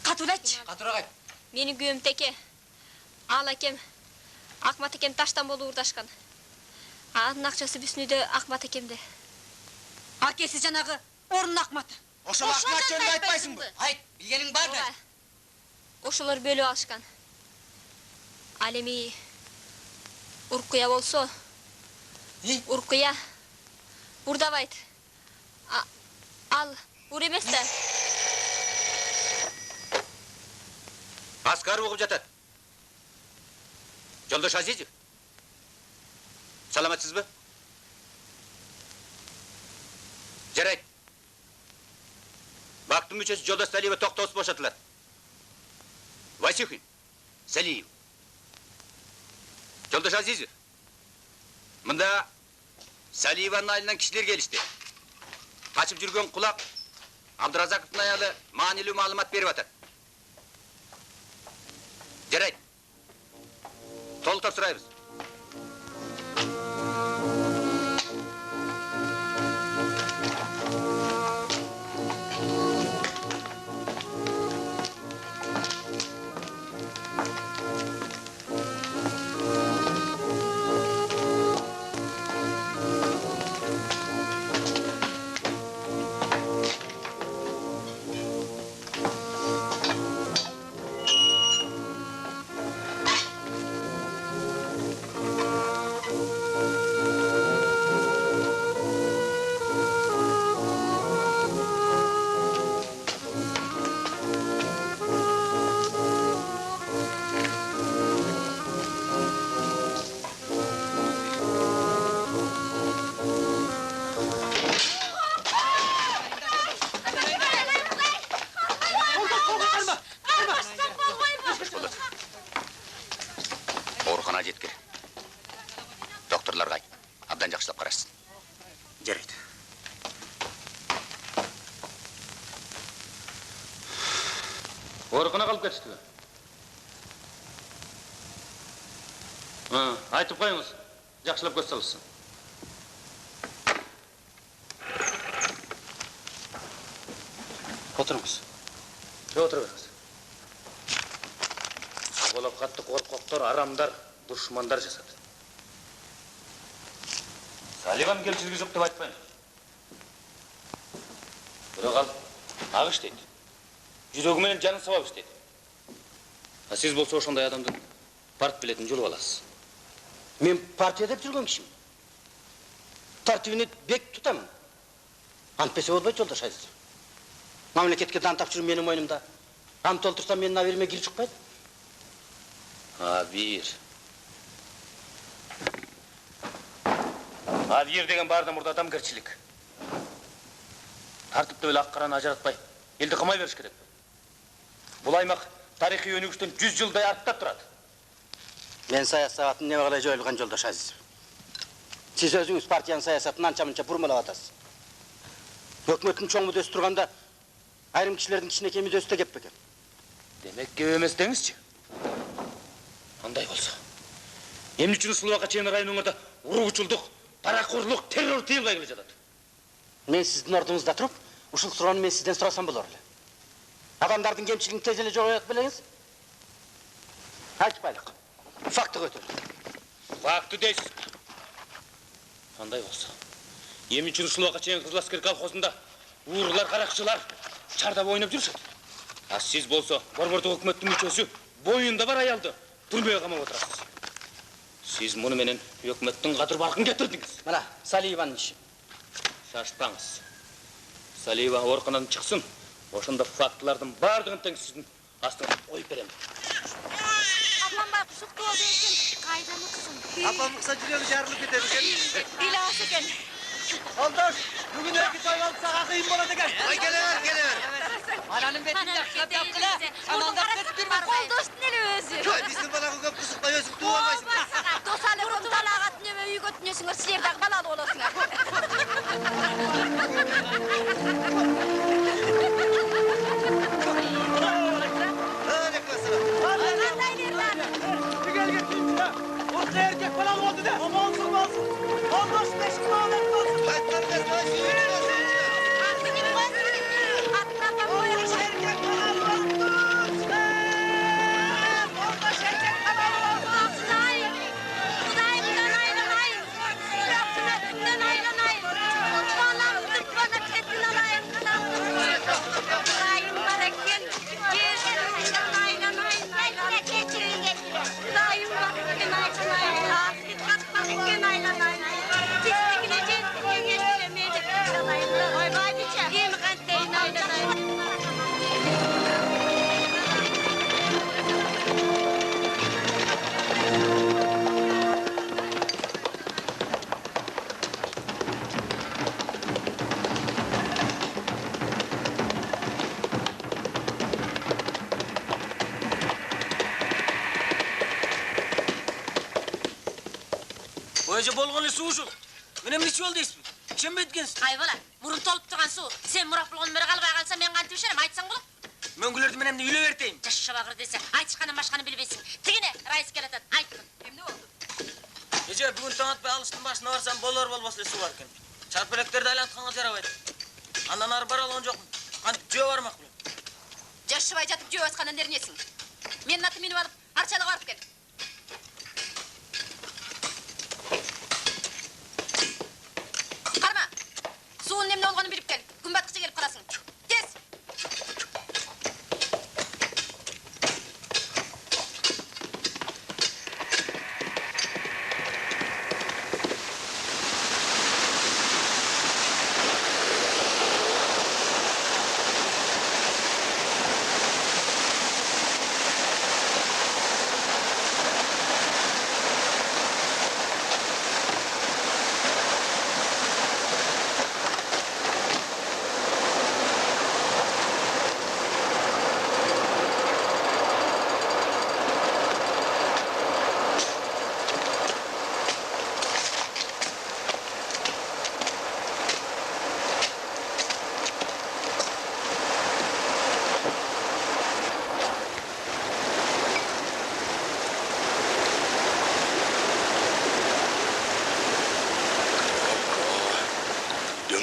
Катуур айтчы. Катуураак айт. Менин күйөөм Теке. Ал акем Акмат акем таштан болуп уурдашкан. Анын акчасы бүсүнүдө Акмат акемде. Акеси жанагы орун Акмат. Ошол Акмат жөнүндө айтпайсыңбы? Айт, билгениң бар да. Ошолор бөлүп алышкан. Ал эми Уркуя болсо, Уркуя урдабайт. Ал ур эмес да. Аскар угуп жатат. Жолдош Азизов. Саламатсызбы? Жарайт. Бактын мүчөсү Жолдош Салиева токтосуз бошотулат. Васюхин, Салиев. Жолдош Азизов. Мында Салиеванын айылынан кишилер келишти. Качып жүргөн кулак Абдыразаковдун аялы маанилүү маалымат берип атат. Жарайт. Толуктап сурайбыз. Оркуна калып кетиштиби? Айтып коюңуз. Жакшылап көз салышсын. Отырыңыз. Отура бериңиз. Болоп катты коркоктор, арамдар, душмандар жасады. Саливан кемчилиги жок деп айтпайм. Бирок ал ак иштейт. Жүрөгү менен жанын сабап иштейт. А сиз болсо ошондой адамдын парт билетин жулуп аласыз. Мен партия деп жүргөн кишимин. Тартибине бек тутамын. Антпесе болбойт, Жолдош Азизов. Мамлекетке дантап жүрүм менин мойнумда. Ант толтурсам менин абириме кирип чыкпайт. Абир деген баарынан мурда адамгерчилик. Тартипти эле ак караны ажыратпай, элди кымай бериш керек. Бул аймак тарыхый өнүгүштөн 100 жылдай артта турат. Мен саясатын неме кылай жоюлган, Жолдош Азизов. Сиз өзүңүз партиянын саясатын анча-мынча бурмалап атасыз. Өкмөттүн чоң мүддөсү турганда айрым кишилердин кичинекей мүддөсү да кеп бекен. Демек кеп эмес деңизчи. Андай болсо, эмне үчүн Сулубакка чейин районуңарда уругучулдук, тараккорлук, террор тыйылбай келе жатат? Мен сиздин ордуңузда туруп, ушул суроону мен сизден сурасам болор эле. Адамдардын кемчилигин тез эле жоюп белеңиз. Айтпайлык. Фактыга өтөлүк. Факты дейсиз. Андай болсо, эмне үчүн Сулубакка чейин Кызыл Аскер колхозунда уурлар, каракчылар чардап ойноп жүрүшөт? А сиз болсо, борбордук өкмөттүн мүчөсү боюнда бар аялды түрмөгө камап отурасыз. Сиз муну менен өкмөттүн кадыр баркын кетирдиңиз. Мына Салиеванын иши. Шашпаңыз. Салиева оркунан чыксын. Ошондо фактылардын бардыгын тең сиздин астыңа коюп берем. Апам бар кушуктуу болду экен. Кайдан уксун? Апам укса жүрөгү жарылып кетет экен. Билас экен. Oldoş, bugün erkek toylanıp sağa kıyım болады ekan. Keler. Ananın betinde kıkat yaptılar. Amandap kettirme. Oldoştun ele özü. Ay, bizim bana kıkıp kısıkla özük tuğu olmayısın. Dosalı bunu talağat neme üy götünüyorsunuz. Sizlerden balalı olasınlar. Gel getireyim ya. Orta erkek falan oldu da. Olsun. Oldoş 5 kilo alet olsun. Boyacı bolğanlı su uşul. Menem neçe oldu ismi? İçen mi etkensin? Aybola, murun tolup turgan su. Sen murap bulğun biri kalbay kalsa men kantip işerim, aytsan bulup. Men gülerdi menemde üle verteyim. Yaşa bakır dese, aytışkanın başkanı bilbeysin. Tigine, rais keretet, aytın. Ne oldu? Gece bugün taňat be alıştın başına varsam bolar bolbaslı su var eken. Çarpeleklerdi aylantkanga jarabaydı. Andan arı bara olan jokmu. Kantip jö barmak bilen. Жашыбай жатып жөө басқанан нернесің? Менің атым миніп алып, арчаны барып кел. Қарма, суын немне олғанын біліп кел. Күн батқышы келіп қаласың. Тез!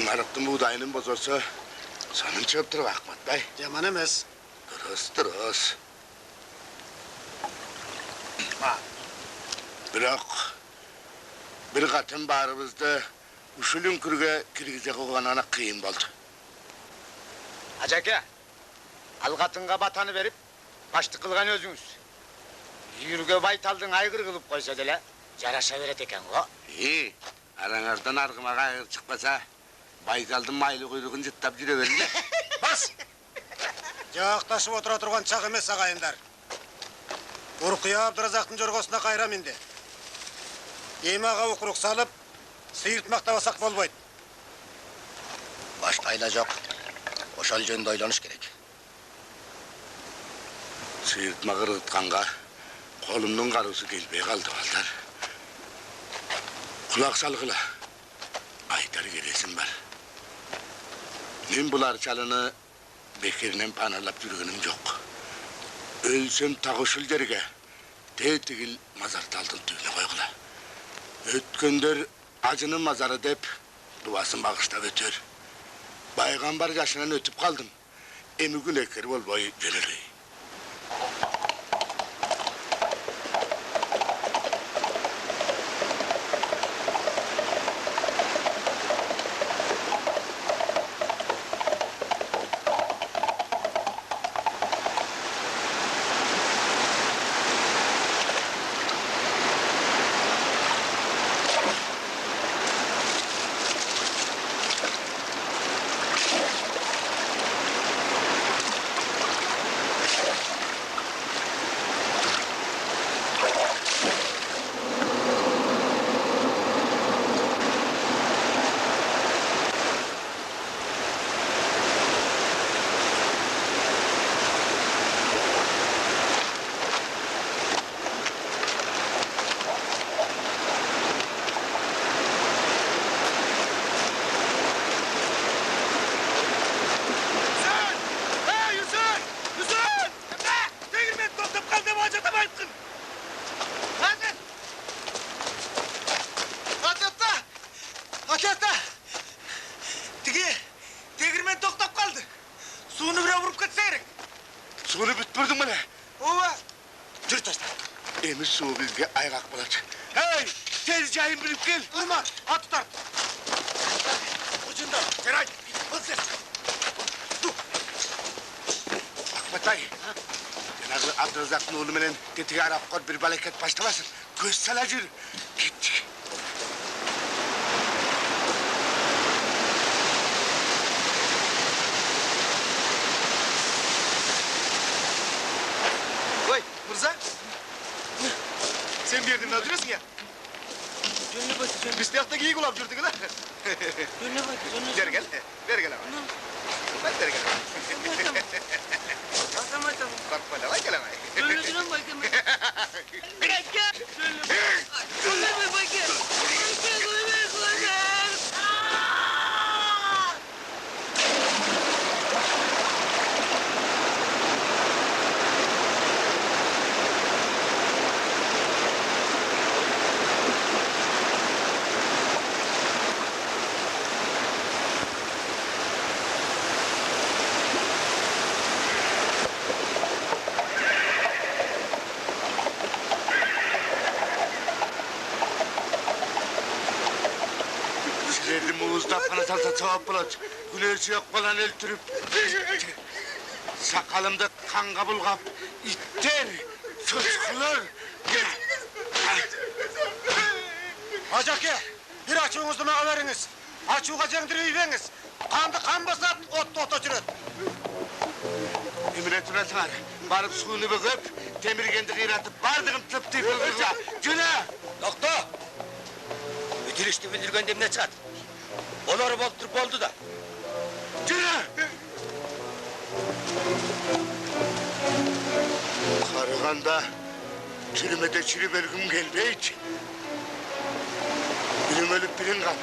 Narıktın buğdayının bozorsa sanın çıkıp durur Ahmet Bey. Yaman emes. Dırız. Biroq bir katın barımızda uşulun kürge kirgize koğanana kıyın oldu. Ajake, al katınga batanı verip başlık kılgan özüңüz. Yürüge baytaldın aygır kılıp koysa dele, jaraşa beret eken o. İyi, aranızdan argımağa aygır çıkmasa Baykal'dın maylı kuyruğun cıttap jüre verin de. Bas! Жакташып отура турган чак эмес агайындар. Уркуя Абдыразактын жоргосуна кайра минди. Эми укурук салып, сыйыртмактабасак болбойт. Башка айла жок. Ошол жөнүндө ойлонуш керек. Sıyırtma kırıtkanга kolumdun karısı gelmeye kaldı balдар. Kulak salgıla. Aytarı gelesin var. Men bular çalını Bekir'den panarlap yürügünüm yok. Ölsem tağışıl jerige, tegil mazartı altın tüyüne koygula. Ötkönдөр acının mazarı dep, duasın bağıştab ötür. Baygambar yaşından ötüp kaldım. Emigün eker bolboy jönölüy. seyrik. Suunu bütpürdün mü ne? Ova. Dur taşla. Emiz suğu bizge aygak bulacak. Hey! Tez cahil bilip gel. Durma. At tutar. Ucunda. Geray. Hızlı. Akbatay. Cenab-ı Abdülazak'ın oğlu menen tetiği arap kod bir balaket başlamasın. Göz salacır. Gittik. Oy Mırza. Sen bir yerden alıyorsun ya. Gönlü batı, gönlü. Biz de yakta giyik olap yürüdük lan. Gönlü batı, gönlü. Ver gel. Ver gel ama. Ben ver gel. Tamam. Bak bana bak gel ama. Gönlü duran bakayım. Bir dakika. Gönlü bakayım. Silerdim Oğuz'da bana salsa sevap bulat. Gülerçi yok falan eltürüp. Sakalımda kan kabul kap. İtler, çocuklar. Hacak ya, bir açığınızı bana veriniz. Açığa cengdiri veriniz. Kandı kan basat, ot çürüt. Emine Tünatlar, barıp suyunu bıkıp, demir kendi kıyratıp, bardığım tıp tıp tıp. Cüne! Doktor! Bütün işti bildirgen demine çıkart. Onları boldu da. Cüne! Karıganda, çürümede çürü belgüm geldi hiç. Birim ölüp birin kal,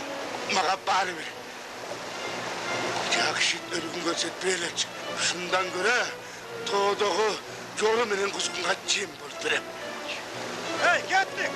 mağa bari bir. Yakışık ölgün görsetmeyeler. Şundan göre, doğduğu yolu benim kuzgun kaçayım buldurayım. Hey, gittik.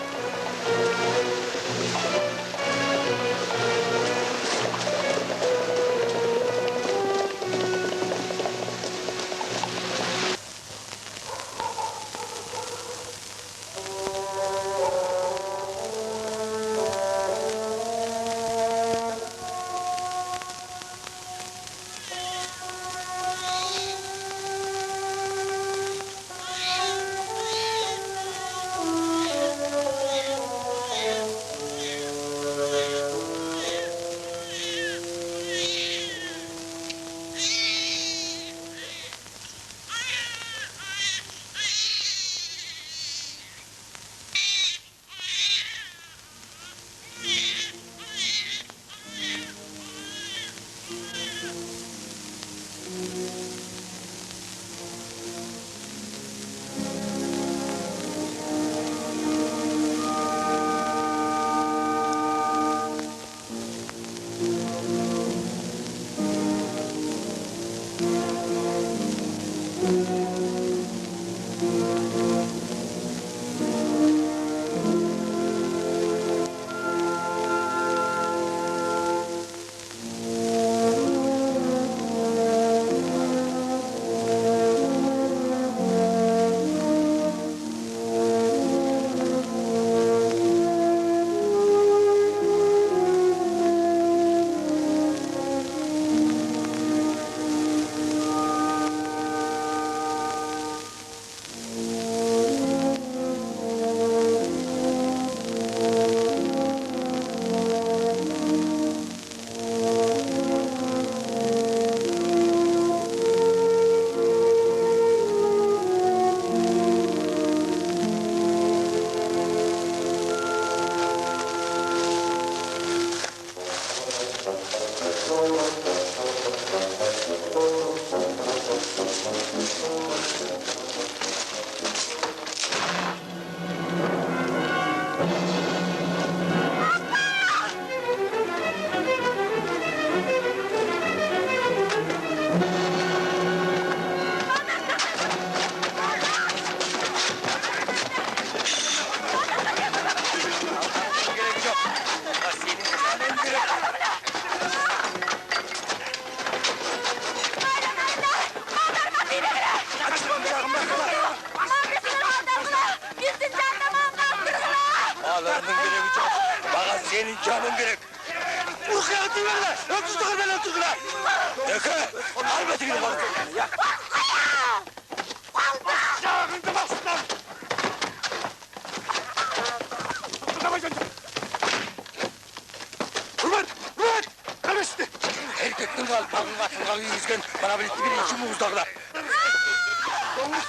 Senin canın gerek. Urkaya atıyorlar. Öksüz tıkır ben tıkırlar. Eke, albeti gidip alın. Ya. Şahında baksınlar. Hürmet! Hürmet! Kalmıştı! Erkektin kalp, bakın katın kalıyı yüzgen, bana birlikte bir iki muzdaklar. Domuz!